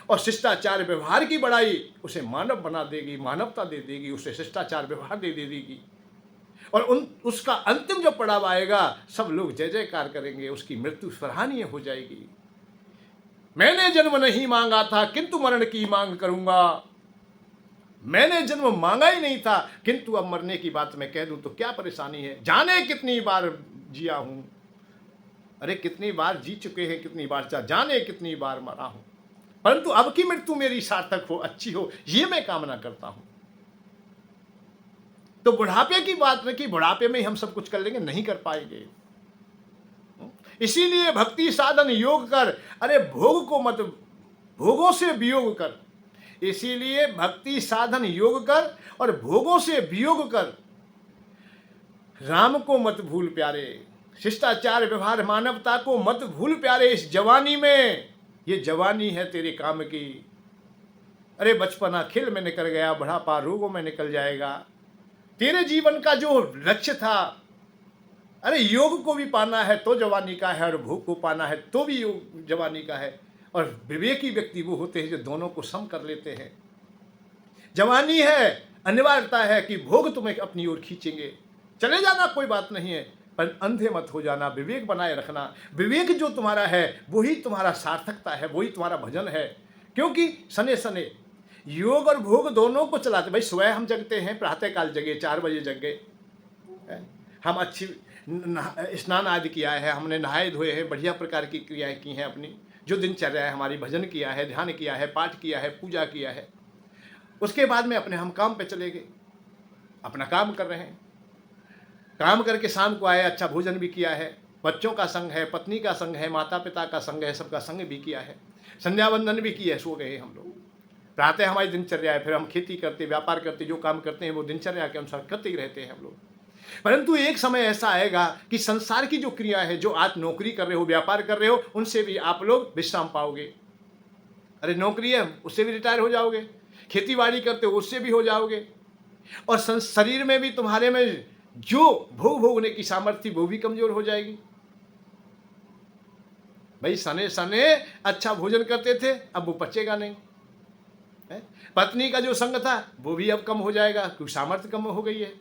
और शिष्टाचार व्यवहार की बड़ाई उसे मानव बना देगी, मानवता दे देगी, उसे शिष्टाचार व्यवहार दे देगी। और उसका अंतिम जो पड़ाव आएगा, सब लोग जय जयकार करेंगे, उसकी मृत्यु सराहनीय हो जाएगी। मैंने जन्म नहीं मांगा था किंतु मरण की मांग करूंगा। मैंने जन्म मांगा ही नहीं था, किंतु अब मरने की बात मैं कह दूं तो क्या परेशानी है। जाने कितनी बार जिया हूं, अरे कितनी बार जी चुके हैं, कितनी बार जाने कितनी बार मरा हूं, परंतु अब की मृत्यु मेरी सार्थक हो, अच्छी हो, ये मैं कामना करता हूं। तो बुढ़ापे की बात नहीं कि बुढ़ापे में ही हम सब कुछ कर लेंगे, नहीं कर पाएंगे। इसीलिए भक्ति साधन योग कर, अरे भोग को मत, भोगों से वियोग कर। इसीलिए भक्ति साधन योग कर और भोगों से वियोग कर। राम को मत भूल प्यारे, शिष्टाचार व्यवहार मानवता को मत भूल प्यारे। इस जवानी में, ये जवानी है तेरे काम की। अरे बचपना खेल में निकल गया, बुढ़ापा रोगों में निकल जाएगा। तेरे जीवन का जो लक्ष्य था, अरे योग को भी पाना है तो जवानी का है, और भोग को पाना है तो भी योग जवानी का है। और विवेकी व्यक्ति वो होते हैं जो दोनों को सम कर लेते हैं। जवानी है, अनिवार्यता है कि भोग तुम्हें अपनी ओर खींचेंगे, चले जाना कोई बात नहीं है, पर अंधे मत हो जाना, विवेक बनाए रखना। विवेक जो तुम्हारा है वही तुम्हारा सार्थकता है, वही तुम्हारा भजन है। क्योंकि सने सने योग और भोग दोनों को चलाते। भाई सुबह हम जगते हैं, प्रातःकाल जगे, 4 बजे जग गए, हम अच्छी स्नान आदि किया है, हमने नहाए धोए हैं, बढ़िया प्रकार की क्रियाएं की हैं, अपनी जो दिनचर्या है हमारी, भजन किया है, ध्यान किया है, पाठ किया है, पूजा किया है। उसके बाद में अपने हम काम पे चले गए, अपना काम कर रहे हैं। काम करके शाम को आए, अच्छा भोजन भी किया है, बच्चों का संग है, पत्नी का संग है, माता पिता का संग है, सबका संग भी किया है, संध्या वंदन भी किया है, सो गए हम लोग। प्रातः हमारी दिनचर्या है, फिर हम खेती करते, व्यापार करते, जो काम करते हैं वो दिनचर्या के अनुसार करते ही रहते हैं हम लोग। परंतु एक समय ऐसा आएगा कि संसार की जो क्रिया है, जो आप नौकरी कर रहे हो, व्यापार कर रहे हो, उनसे भी आप लोग विश्राम पाओगे। अरे नौकरी है, उससे भी रिटायर हो जाओगे, खेती बाड़ी करते हो उससे भी हो जाओगे, और शरीर में भी तुम्हारे में जो भोग भोगने की सामर्थ्य वो भी कमजोर हो जाएगी। भाई सने सने अच्छा भोजन करते थे, अब वो पचेगा नहीं। पत्नी का जो संग था वो भी अब कम हो जाएगा, क्योंकि सामर्थ्य कम हो गई है।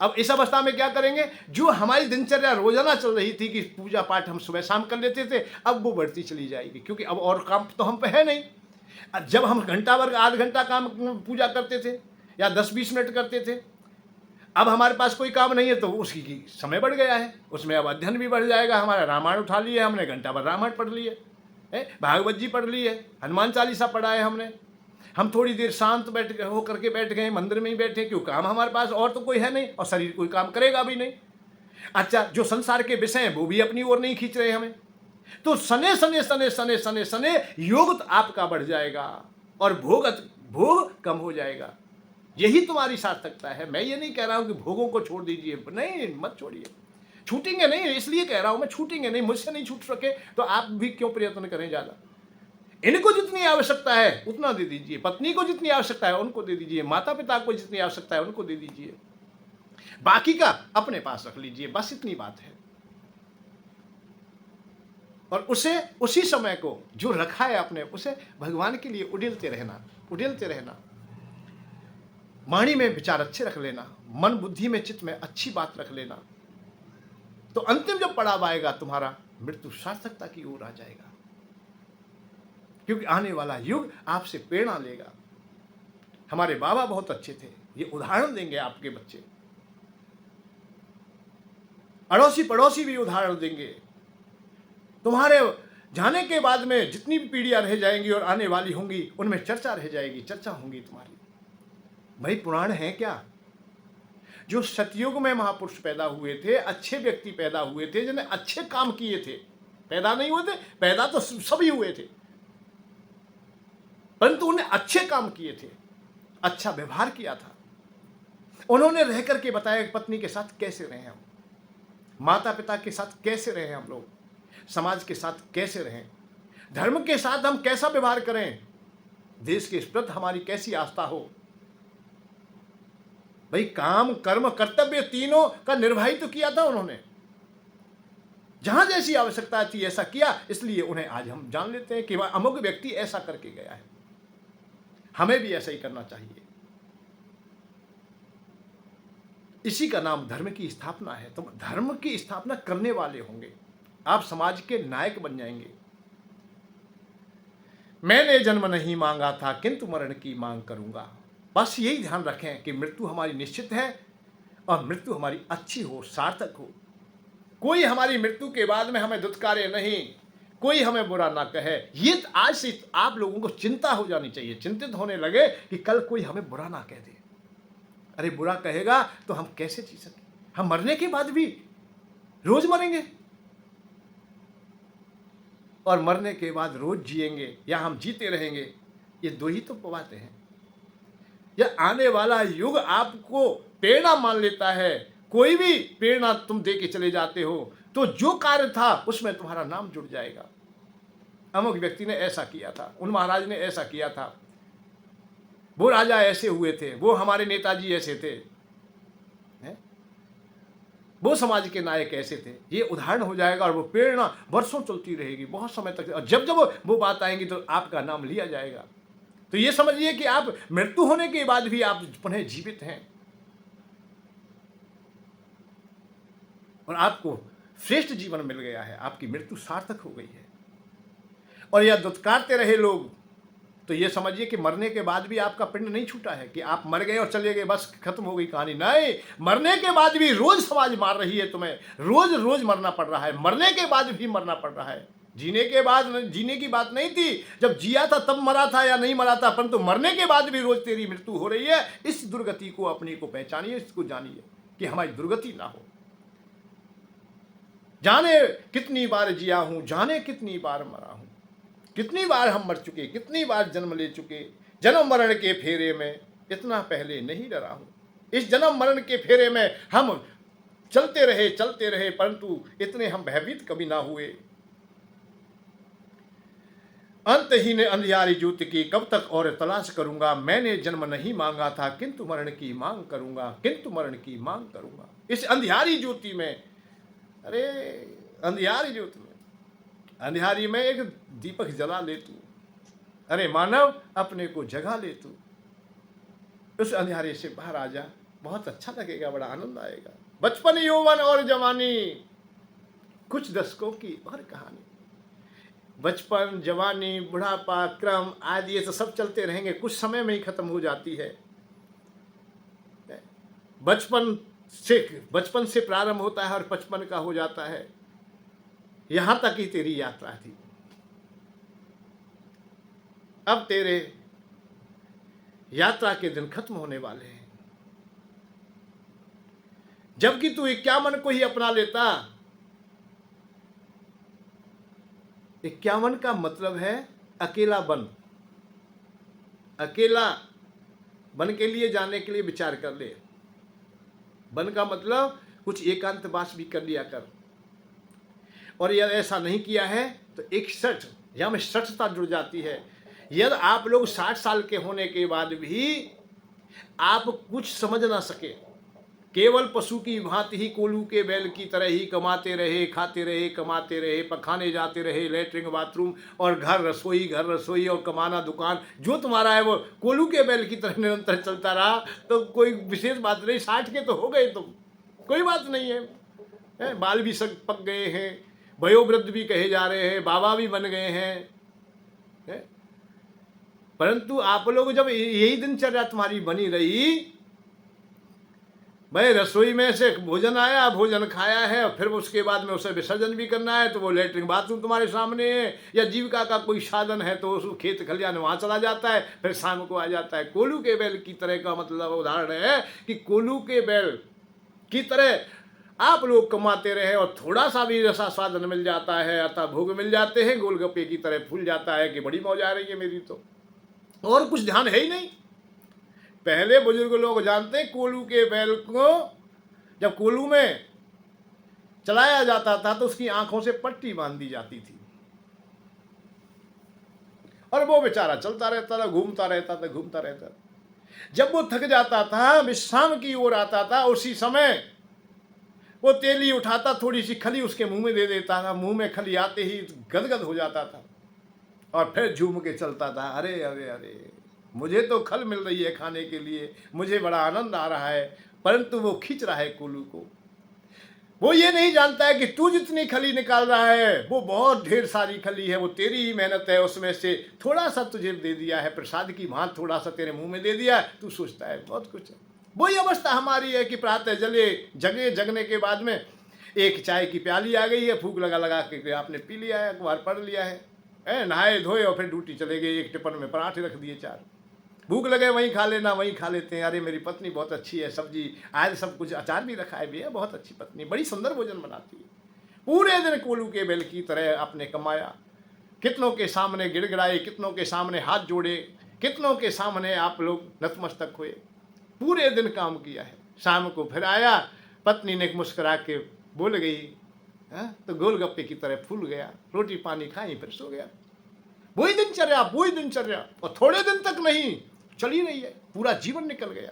अब इस अवस्था में क्या करेंगे? जो हमारी दिनचर्या रोजाना चल रही थी कि पूजा पाठ हम सुबह शाम कर लेते थे, अब वो बढ़ती चली जाएगी, क्योंकि अब और काम तो हम पे है नहीं। जब हम घंटा भर आध घंटा काम पूजा करते थे या 10-20 मिनट करते थे, अब हमारे पास कोई काम नहीं है तो उसकी समय बढ़ गया है, उसमें अब अध्ययन भी बढ़ जाएगा। हमारा रामायण उठा लिया हमने, घंटा भर रामायण पढ़ ली है, भागवत जी पढ़ ली है, हनुमान चालीसा पढ़ा है हमने। हम थोड़ी देर शांत बैठ गए, मंदिर में ही बैठे, क्यों काम हमारे पास और तो कोई है नहीं, और शरीर कोई काम करेगा भी नहीं। अच्छा, जो संसार के विषय हैं वो भी अपनी ओर नहीं खींच रहे हमें, तो सने सने सने सने सने सने योग आपका बढ़ जाएगा और भोग कम हो जाएगा। यही तुम्हारी सार्थकता है। मैं ये नहीं कह रहा हूं कि भोगों को छोड़ दीजिए, नहीं, मत छोड़िए। छूटेंगे नहीं, इसलिए कह रहा हूं मैं, छूटेंगे नहीं, मुझसे नहीं छूट सके तो आप भी क्यों प्रयत्न करें ज्यादा। इनको जितनी आवश्यकता है उतना दे दीजिए, पत्नी को जितनी आवश्यकता है उनको दे दीजिए, माता पिता को जितनी आवश्यकता है उनको दे दीजिए, बाकी का अपने पास रख लीजिए, बस इतनी बात है। और उसे उसी समय को जो रखा है आपने, उसे भगवान के लिए उड़ेलते रहना, उड़ेलते रहना। वाणी में विचार अच्छे रख लेना, मन बुद्धि में चित्त में अच्छी बात रख लेना, तो अंतिम जब पड़ाव आएगा तुम्हारा, मृत्यु सार्थकता की ओर आ जाएगा, क्योंकि आने वाला युग आपसे प्रेरणा लेगा। हमारे बाबा बहुत अच्छे थे, ये उदाहरण देंगे आपके बच्चे, अड़ोसी पड़ोसी भी उदाहरण देंगे। तुम्हारे जाने के बाद में जितनी भी पीढ़ियां रह जाएंगी और आने वाली होंगी, उनमें चर्चा रह जाएगी, चर्चा होंगी तुम्हारी। भाई पुराण है क्या? जो सतयुग में महापुरुष पैदा हुए थे, अच्छे व्यक्ति पैदा हुए थे, जिन्हें अच्छे काम किए थे, पैदा नहीं हुए थे, पैदा तो सभी हुए थे, परंतु उन्हें अच्छे काम किए थे, अच्छा व्यवहार किया था। उन्होंने रह करके बताया पत्नी के साथ कैसे रहे हम, माता पिता के साथ कैसे रहे हम लोग, समाज के साथ कैसे रहें, धर्म के साथ हम कैसा व्यवहार करें, देश के प्रति हमारी कैसी आस्था हो। भाई काम कर्म कर्तव्य तीनों का निर्वाही तो किया था उन्होंने, जहां जैसी आवश्यकता थी ऐसा किया, इसलिए उन्हें आज हम जान लेते हैं कि वह अमुक व्यक्ति ऐसा करके गया है, हमें भी ऐसा ही करना चाहिए। इसी का नाम धर्म की स्थापना है। तुम धर्म की स्थापना करने वाले होंगे, आप समाज के नायक बन जाएंगे। मैंने जन्म नहीं मांगा था किंतु मरण की मांग करूंगा। बस यही ध्यान रखें कि मृत्यु हमारी निश्चित है और मृत्यु हमारी अच्छी हो, सार्थक हो। कोई हमारी मृत्यु के बाद में हमें दुत्कारे नहीं, कोई हमें बुरा ना कहे। ये आज से आप लोगों को चिंता हो जानी चाहिए, चिंतित होने लगे कि कल कोई हमें बुरा ना कह दे। अरे बुरा कहेगा तो हम कैसे जी सकें? हम मरने के बाद भी रोज मरेंगे और मरने के बाद रोज जिएंगे, या हम जीते रहेंगे। ये दो ही तो बातें हैं। यह आने वाला युग आपको प्रेरणा मान लेता है। कोई भी प्रेरणा तुम दे के चले जाते हो तो जो कार्य था उसमें तुम्हारा नाम जुड़ जाएगा। अमुक व्यक्ति ने ऐसा किया था, उन महाराज ने ऐसा किया था, वो राजा ऐसे हुए थे, वो हमारे नेताजी ऐसे थे, वो समाज के नायक ऐसे थे। ये उदाहरण हो जाएगा और वो प्रेरणा वर्षों चलती रहेगी, बहुत समय तक। और जब जब वो बात आएंगी तो आपका नाम लिया जाएगा। तो ये समझिए कि आप मृत्यु होने के बाद भी आप पुनः जीवित हैं और आपको श्रेष्ठ जीवन मिल गया है, आपकी मृत्यु सार्थक हो गई है। और यह दुत्कारते रहे लोग तो ये समझिए कि मरने के बाद भी आपका पिंड नहीं छूटा है, कि आप मर गए और चले गए, बस खत्म हो गई कहानी। नहीं, मरने के बाद भी रोज समाज मार रही है तुम्हें, रोज रोज मरना पड़ रहा है, मरने के बाद भी मरना पड़ रहा है। जीने के बाद जीने की बात नहीं थी, जब जिया था तब मरा था या नहीं मरा था, परंतु मरने के बाद भी रोज तेरी मृत्यु हो रही है। इस दुर्गति को अपनी को पहचानिए, इसको जानिए कि हमारी दुर्गति ना हो। जाने कितनी बार जिया हूं, जाने कितनी बार मरा हूं, कितनी बार हम मर चुके, कितनी बार जन्म ले चुके, जन्म मरण के फेरे में इतना पहले नहीं डरा हूं। इस जन्म मरण के फेरे में हम चलते रहे, परंतु इतने हम भयभीत कभी ना हुए। अंतहीन अंधियारी ज्योति की कब तक और तलाश करूंगा, मैंने जन्म नहीं मांगा था किंतु मरण की मांग करूंगा, किंतु मरण की मांग करूंगा। इस अंधियारी ज्योति में, अरे अंधियारी ज्योति में, अंधियारी में एक दीपक जला ले तू, अरे मानव अपने को जगा ले तू, उस अंधियारे से बाहर आ जा, बहुत अच्छा लगेगा, बड़ा आनंद आएगा। बचपन यौवन और जवानी, कुछ दशकों की और कहानी। बचपन, जवानी, बुढ़ापा, क्रम आदि ये तो सब चलते रहेंगे, कुछ समय में ही खत्म हो जाती है। बचपन से प्रारंभ होता है और 55 का हो जाता है। यहां तक ही तेरी यात्रा थी। अब तेरे यात्रा के दिन खत्म होने वाले हैं। जबकि तू 51 को ही अपना लेता। 51 का मतलब है अकेला बन। अकेला बन के लिए जाने के लिए विचार कर ले। बन का मतलब कुछ एकांतवास भी कर लिया कर। और यदि ऐसा नहीं किया है तो 61 या में 60ता जुड़ जाती है। यदि आप लोग 60 साल के होने के बाद भी आप कुछ समझ ना सके, केवल पशु की भांति ही कोलू के बैल की तरह ही कमाते रहे, खाते रहे, कमाते रहे, पखाने जाते रहे, लेटरिन बाथरूम और घर रसोई और कमाना दुकान, जो तुम्हारा है वो कोलू के बैल की तरह निरंतर चलता रहा, तो कोई विशेष बात नहीं। 60 के तो हो गए तुम, कोई बात नहीं है। बाल भी सब पक गए हैं, वयोवृद्ध भी कहे जा रहे हैं, बाबा भी बन गए हैं। परंतु आप लोग जब यही दिनचर्या तुम्हारी बनी रही, भाई रसोई में से भोजन आया, भोजन खाया है, और फिर उसके बाद में उसे विसर्जन भी करना है, तो वो लेटरिन बाथरूम तुम्हारे सामने है, या जीविका का कोई साधन है तो उस खेत खलियान वहाँ चला जाता है, फिर शाम को आ जाता है। कोलू के बैल की तरह का मतलब उदाहरण है कि कोलू के बैल की तरह आप लोग कमाते रहे और थोड़ा सा भी रसा साधन मिल जाता है, अतः भोग मिल जाते हैं, गोलगप्पे की तरह फूल जाता है कि बड़ी मौज आ रही है मेरी तो, और कुछ ध्यान है ही नहीं। पहले बुजुर्ग लोग जानते हैं, कोलू के बैल को जब कोलू में चलाया जाता था तो उसकी आंखों से पट्टी बांध दी जाती थी और वो बेचारा चलता रहता था, घूमता रहता था। जब वो थक जाता था, विश्राम की ओर आता था, उसी समय वो तेली उठाता, थोड़ी सी खली उसके मुंह में दे देता था। मुंह में खली आते ही गदगद हो जाता था और फिर झूम के चलता था, अरे अरे अरे मुझे तो खल मिल रही है खाने के लिए, मुझे बड़ा आनंद आ रहा है। परंतु वो खींच रहा है कोलू को। वो ये नहीं जानता है कि तू जितनी खली निकाल रहा है वो बहुत ढेर सारी खली है, वो तेरी ही मेहनत है, उसमें से थोड़ा सा तुझे दे दिया है, प्रसाद की भांत थोड़ा सा तेरे मुंह में दे दिया, तू सोचता है बहुत कुछ है। वही अवस्था हमारी है कि प्रातः जगने के बाद में एक चाय की प्याली आ गई है, फूक लगा के आपने पी लिया है, अखबार पढ़ लिया है, नहाए धोए और फिर ड्यूटी चले गए। एक टिफिन में पराठे रख दिए 4, भूख लगे वहीं खा लेना, वहीं खा लेते हैं। अरे मेरी पत्नी बहुत अच्छी है, सब्जी आज सब कुछ, अचार भी रखा है भैया, बहुत अच्छी पत्नी, बड़ी सुंदर भोजन बनाती है। पूरे दिन कोलू के बैल की तरह आपने कमाया, कितनों के सामने गिड़गिड़ाए, कितनों के सामने हाथ जोड़े, कितनों के सामने आप लोग नतमस्तक हुए, पूरे दिन काम किया है। शाम को फिर आया, पत्नी ने मुस्कुरा के बोल गई, तो गोलगप्पे की तरह फूल गया, रोटी पानी खाई, फिर सो गया। वही दिनचर्या, और थोड़े दिन तक नहीं, चली रही है, पूरा जीवन निकल गया।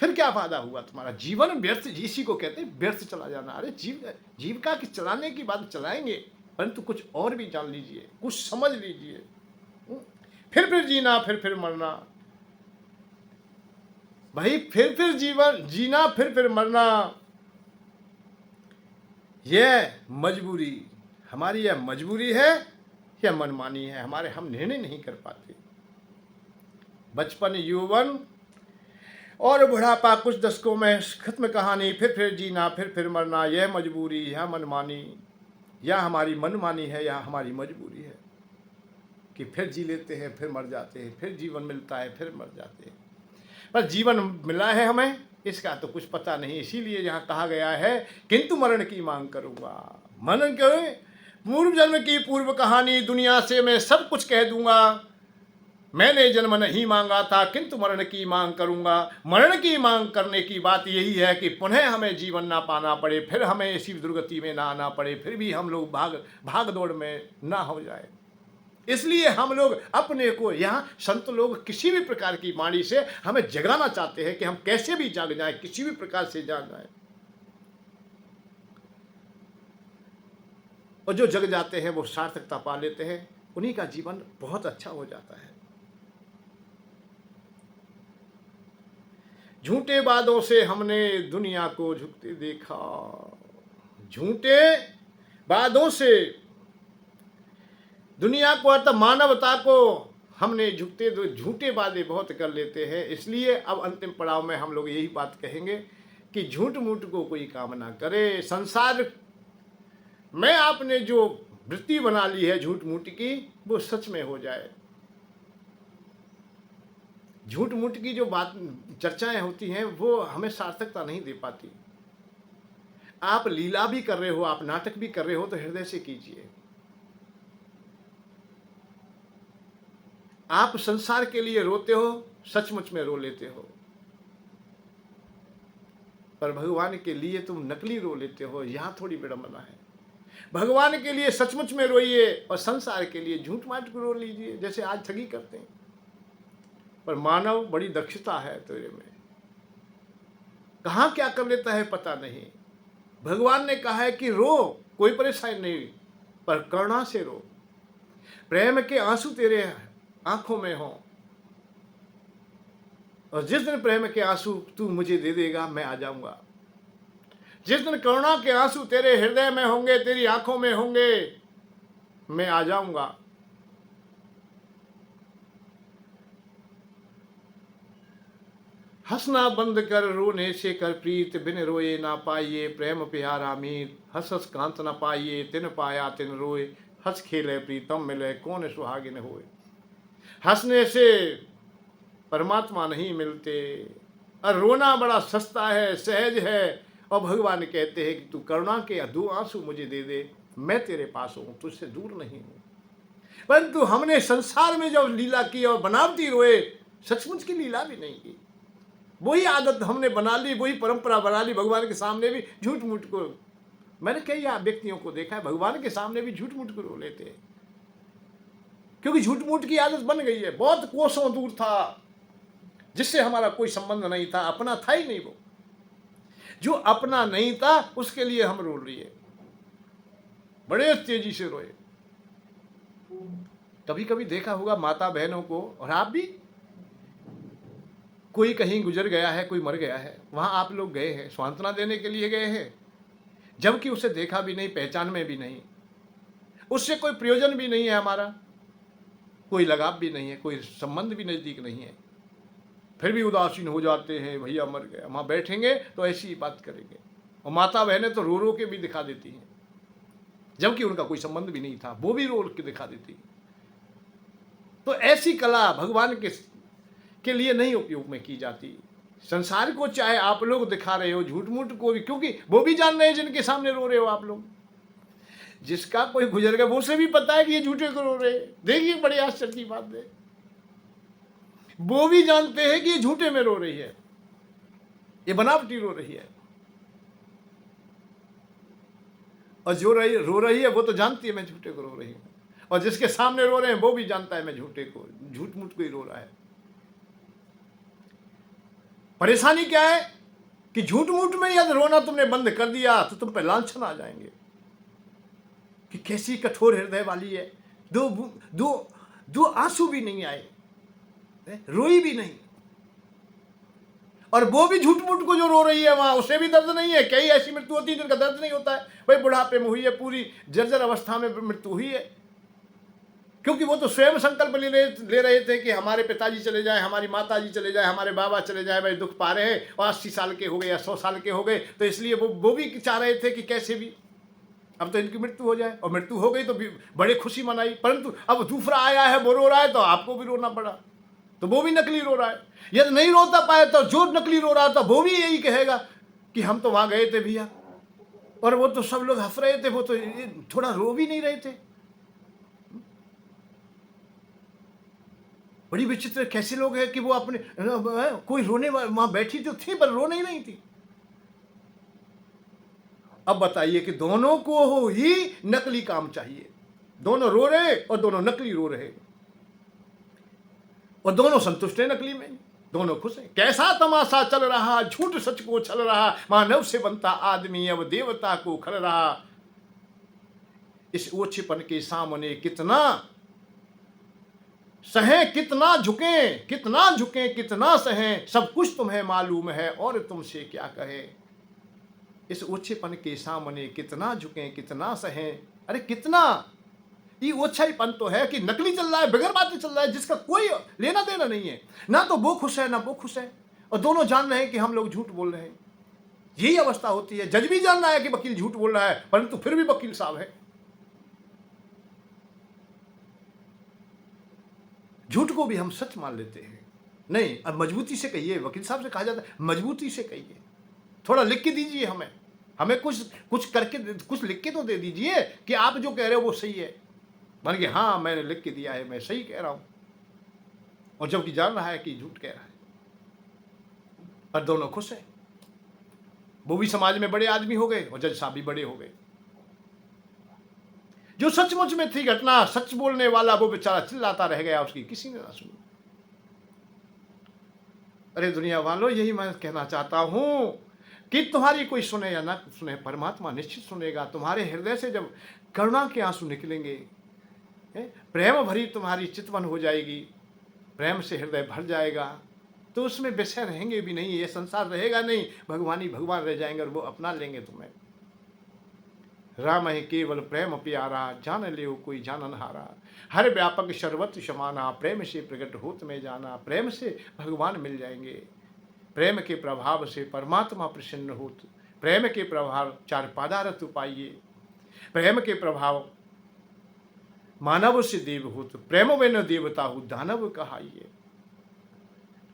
फिर क्या फायदा हुआ तुम्हारा? जीवन व्यर्थ, इसी को कहते हैं व्यर्थ चला जाना। अरे जीविका की चलाने की बात चलाएंगे, परंतु कुछ और भी जान लीजिए, कुछ समझ लीजिए। फिर जीना, फिर मरना भाई, फिर जीवन जीना, फिर मरना। यह मजबूरी हमारी, यह मजबूरी है या मनमानी है हमारे, हम निर्णय नहीं कर पाते। बचपन, यौवन और बुढ़ापा कुछ दशकों में खत्म कहानी। फिर जीना, फिर मरना। यह मजबूरी या मनमानी, या हमारी मनमानी है या हमारी मजबूरी है कि फिर जी लेते हैं, फिर मर जाते हैं, फिर जीवन मिलता है, फिर मर जाते हैं। पर जीवन मिला है हमें, इसका तो कुछ पता नहीं। इसीलिए यहाँ कहा गया है, किंतु मरण की मांग करूँगा। मरण के पूर्व जन्म की पूर्व कहानी दुनिया से मैं सब कुछ कह दूंगा। मैंने जन्म नहीं मांगा था, किंतु मरण की मांग करूंगा। मरण की मांग करने की बात यही है कि पुनः हमें जीवन ना पाना पड़े, फिर हमें इसी दुर्गति में ना आना पड़े, फिर भी हम लोग भाग दौड़ में ना हो जाए। इसलिए हम लोग अपने को, यहाँ संत लोग किसी भी प्रकार की वाणी से हमें जगाना चाहते हैं कि हम कैसे भी जाग जाएं, किसी भी प्रकार से जाग जाएं। और जो जग जाते हैं वो सार्थकता पा लेते हैं, उन्हीं का जीवन बहुत अच्छा हो जाता है। झूठे वादों से हमने दुनिया को झुकते देखा, झूठे वादों से दुनिया को, अर्थात मानवता को हमने झूठे वादे बहुत कर लेते हैं। इसलिए अब अंतिम पड़ाव में हम लोग यही बात कहेंगे कि झूठ मूठ को कोई काम ना करे। संसार में आपने जो वृत्ति बना ली है झूठ मूठ की, वो सच में हो जाए। झूठ मूठ की जो बात चर्चाएं होती हैं वो हमें सार्थकता नहीं दे पाती। आप लीला भी कर रहे हो, आप नाटक भी कर रहे हो, तो हृदय से कीजिए। आप संसार के लिए रोते हो, सचमुच में रो लेते हो। पर भगवान के लिए तुम नकली रो लेते हो, यहाँ थोड़ी विडंबना है। भगवान के लिए सचमुच में रोइए और संसार के लिए झूठ माट को रो लीजिए, जैसे आज ठगी करते हैं। पर मानव बड़ी दक्षता है तेरे में, कहाँ क्या कर लेता है पता नहीं। भगवान ने कहा है कि रो, कोई परेशानी नहीं, पर करुणा से रो। प्रेम के आंसू तेरे आंखों में हो, और जिस दिन प्रेम के आंसू तू मुझे दे देगा मैं आ जाऊंगा। जिस दिन करुणा के आंसू तेरे हृदय में होंगे, तेरी आंखों में होंगे, मैं आ जाऊंगा। हंसना बंद कर रोने से कर प्रीत, बिन रोए ना पाइए प्रेम प्यारा मीत। हंस हंस कांत न पाइए तिन पाया तिन रोए, हंस खेले प्रीतम मिले कौन सुहागिन होए। हंसने से परमात्मा नहीं मिलते, और रोना बड़ा सस्ता है, सहज है। और भगवान कहते हैं कि तू करुणा के 2 आंसू मुझे दे दे, मैं तेरे पास हूँ, तुझसे दूर नहीं हूँ। परंतु हमने संसार में जो लीला की और बनावटी रोए, सचमुच की लीला भी नहीं की। वही आदत हमने बना ली, वही परंपरा बना ली। भगवान के सामने भी झूठ मूठ को, मैंने कई व्यक्तियों को देखा है भगवान के सामने भी झूठ मूठ को रो लेते हैं, क्योंकि झूठ मूठ की आदत बन गई है। बहुत कोसों दूर था, जिससे हमारा कोई संबंध नहीं था, अपना था ही नहीं। वो जो अपना नहीं था उसके लिए हम रो लिए, बड़े तेजी से रोए। कभी कभी देखा होगा माता बहनों को, और आप भी, कोई कहीं गुजर गया है, कोई मर गया है, वहां आप लोग गए हैं, सांत्वना देने के लिए गए हैं, जबकि उसे देखा भी नहीं, पहचान में भी नहीं, उससे कोई प्रयोजन भी नहीं है हमारा, कोई लगाव भी नहीं है, कोई संबंध भी नजदीक नहीं है, फिर भी उदासीन हो जाते हैं, भैया मर गया। वहाँ बैठेंगे तो ऐसी ही बात करेंगे, और माता बहनें तो रो रो के भी दिखा देती हैं, जबकि उनका कोई संबंध भी नहीं था, वो भी रो के दिखा देती हैं। तो ऐसी कला भगवान के लिए नहीं उपयोग में की जाती। संसार को चाहे आप लोग दिखा रहे हो, झूठ मूठ को भी, क्योंकि वो भी जान रहे हैं जिनके सामने रो रहे हो आप लोग। जिसका कोई गुजर गया वो से भी पता है कि ये झूठे को रो रहे हैं। देखिए बड़ी आश्चर्य की बात है, वो भी जानते हैं कि ये झूठे में रो रही है, ये बनावटी रो रही है। और जो रो रही है वो तो जानती है मैं झूठे को रो रही हूं, और जिसके सामने रो रहे हैं वो भी जानता है मैं झूठे को, झूठ मूठ को ही रो रहा है। परेशानी क्या है कि झूठ मूठ में यदि रोना तुमने बंद कर दिया तो तुम पे लांछन आ जाएंगे कि कैसी कठोर हृदय वाली है, दो आंसू भी नहीं आए, रोई भी नहीं। और वो भी झूठ मूठ को जो रो रही है वहां, उसे भी दर्द नहीं है। कई ऐसी मृत्यु होती है जिनका दर्द नहीं होता है, भाई बुढ़ापे में हुई है, पूरी जर्जर अवस्था में मृत्यु हुई है, क्योंकि वो तो स्वयं संकल्प ले रहे थे कि हमारे पिताजी चले जाए, हमारी माता जी चले जाए, हमारे बाबा चले जाए, भाई दुख पा रहे हैं, और 80 साल के हो गए या 100 साल के हो गए, तो इसलिए वो भी चाह रहे थे कि कैसे भी अब तो इनकी मृत्यु हो जाए। और मृत्यु हो गई तो भी बड़े खुशी मनाई, परंतु अब दूसरा आया है वो रो रहा है तो आपको भी रोना पड़ा, तो वो भी नकली रो रहा है। यदि नहीं रोता पाए तो जो नकली रो रहा था वो भी यही कहेगा कि हम तो वहां गए थे भैया, और वो तो सब लोग हंस रहे थे, वो तो थोड़ा रो भी नहीं रहे थे। बड़ी विचित्र कैसे लोग हैं कि वो अपने, कोई रोने वहां बैठी तो थी पर रो नहीं रही थी। अब बताइए कि दोनों को ही नकली काम चाहिए, दोनों रो रहे और दोनों नकली रो रहे, और दोनों संतुष्ट है नकली में, दोनों खुश हैं। कैसा तमाशा चल रहा, झूठ सच को छल रहा, मानव से बनता आदमी अब देवता को खल रहा। इस ओछेपन के सामने कितना सहें, कितना झुकें, कितना झुकें, कितना सहें, सब कुछ तुम्हें मालूम है और तुमसे क्या कहे। इस ओछेपन के सामने कितना झुकें, कितना सहें। अरे कितना, ये ओछाईपन तो है कि नकली चल रहा है, बगैर बातें चल रहा है, जिसका कोई लेना देना नहीं है, ना तो वो खुश है ना वो खुश है, और दोनों जान रहे हैं कि हम लोग झूठ बोल रहे हैं। यही अवस्था होती है। जज भी जान रहा है कि वकील झूठ बोल रहा है, परंतु फिर भी वकील साहब है। झूठ को भी हम सच मान लेते हैं। नहीं, अब मजबूती से कहिए, वकील साहब से कहा जाता है मजबूती से कहिए, थोड़ा लिख के दीजिए, हमें कुछ करके, कुछ लिख के तो दे दीजिए कि आप जो कह रहे हो वो सही है। मान के हाँ मैंने लिख के दिया है, मैं सही कह रहा हूं, और जबकि जान रहा है कि झूठ कह रहा है, और दोनों खुश हैं। वो भी समाज में बड़े आदमी हो गए और जज साहब भी बड़े हो गए। जो सचमुच में थी घटना, सच बोलने वाला, वो बेचारा चिल्लाता रह गया, उसकी किसी ने ना सुनी। अरे दुनिया वालों, यही मैं कहना चाहता हूं कि तुम्हारी कोई सुने या ना सुने, परमात्मा निश्चित सुनेगा। तुम्हारे हृदय से जब करुणा के आंसू निकलेंगे, प्रेम भरी तुम्हारी चितवन हो जाएगी, प्रेम से हृदय भर जाएगा, तो उसमें विषय रहेंगे भी नहीं, ये संसार रहेगा नहीं, भगवान ही भगवान रह जाएंगे और वो अपना लेंगे तुम्हें। राम है केवल प्रेम प्यारा, जान ले कोई जानन हारा, हर व्यापक सर्वत्र समाना, प्रेम से प्रकट होत में जाना। प्रेम से भगवान मिल जाएंगे, प्रेम के प्रभाव से परमात्मा प्रसन्न होत, प्रेम के प्रभाव चार पादारत पाइए, प्रेम के प्रभाव मानव से देव होत, प्रेम में न देवता हो दानव कहाइए।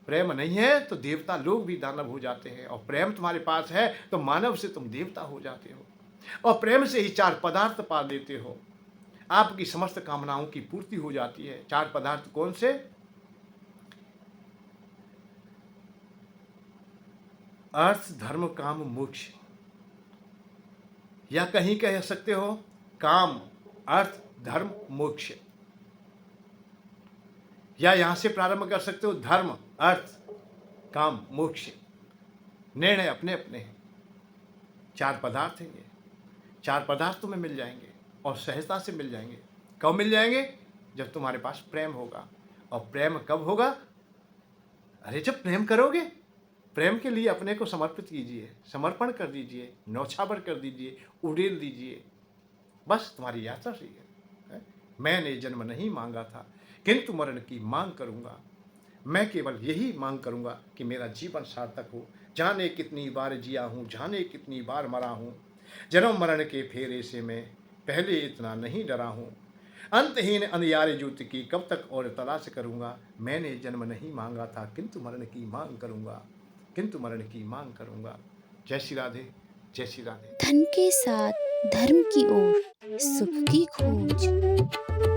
प्रेम नहीं है तो देवता लोग भी दानव हो जाते हैं, और प्रेम तुम्हारे पास है तो मानव से तुम देवता हो जाते हो, और प्रेम से ही चार पदार्थ पा लेते हो, आपकी समस्त कामनाओं की पूर्ति हो जाती है। चार पदार्थ कौन से? अर्थ धर्म काम मोक्ष, या कहीं कह सकते हो काम अर्थ धर्म मोक्ष, या यहां से प्रारंभ कर सकते हो धर्म अर्थ काम मोक्ष। निर्णय अपने अपने हैं। चार पदार्थ हैं ये, चार पदार्थ तुम्हें मिल जाएंगे और सहजता से मिल जाएंगे। कब मिल जाएंगे? जब तुम्हारे पास प्रेम होगा। और प्रेम कब होगा? अरे जब प्रेम करोगे, प्रेम के लिए अपने को समर्पित कीजिए, समर्पण कर दीजिए, न्यौछावर कर दीजिए, उड़ेल दीजिए, बस तुम्हारी यात्रा सही है। मैंने जन्म नहीं मांगा था किंतु मरण की मांग करूंगा। मैं केवल यही मांग करूंगा कि मेरा जीवन सार्थक हो। जाने कितनी बार जिया हूँ, जाने कितनी बार मरा हूँ, जन्म मरण के फेरे से मैं पहले इतना नहीं डरा हूँ। अंतहीन अंधियारे ज्योति की कब तक और तलाश करूँगा। मैंने जन्म नहीं मांगा था किंतु मरण की मांग करूँगा, किंतु मरण की मांग करूँगा। जय श्री राधे, जय श्री राधे। धन के साथ धर्म की ओर, सुख की खोज।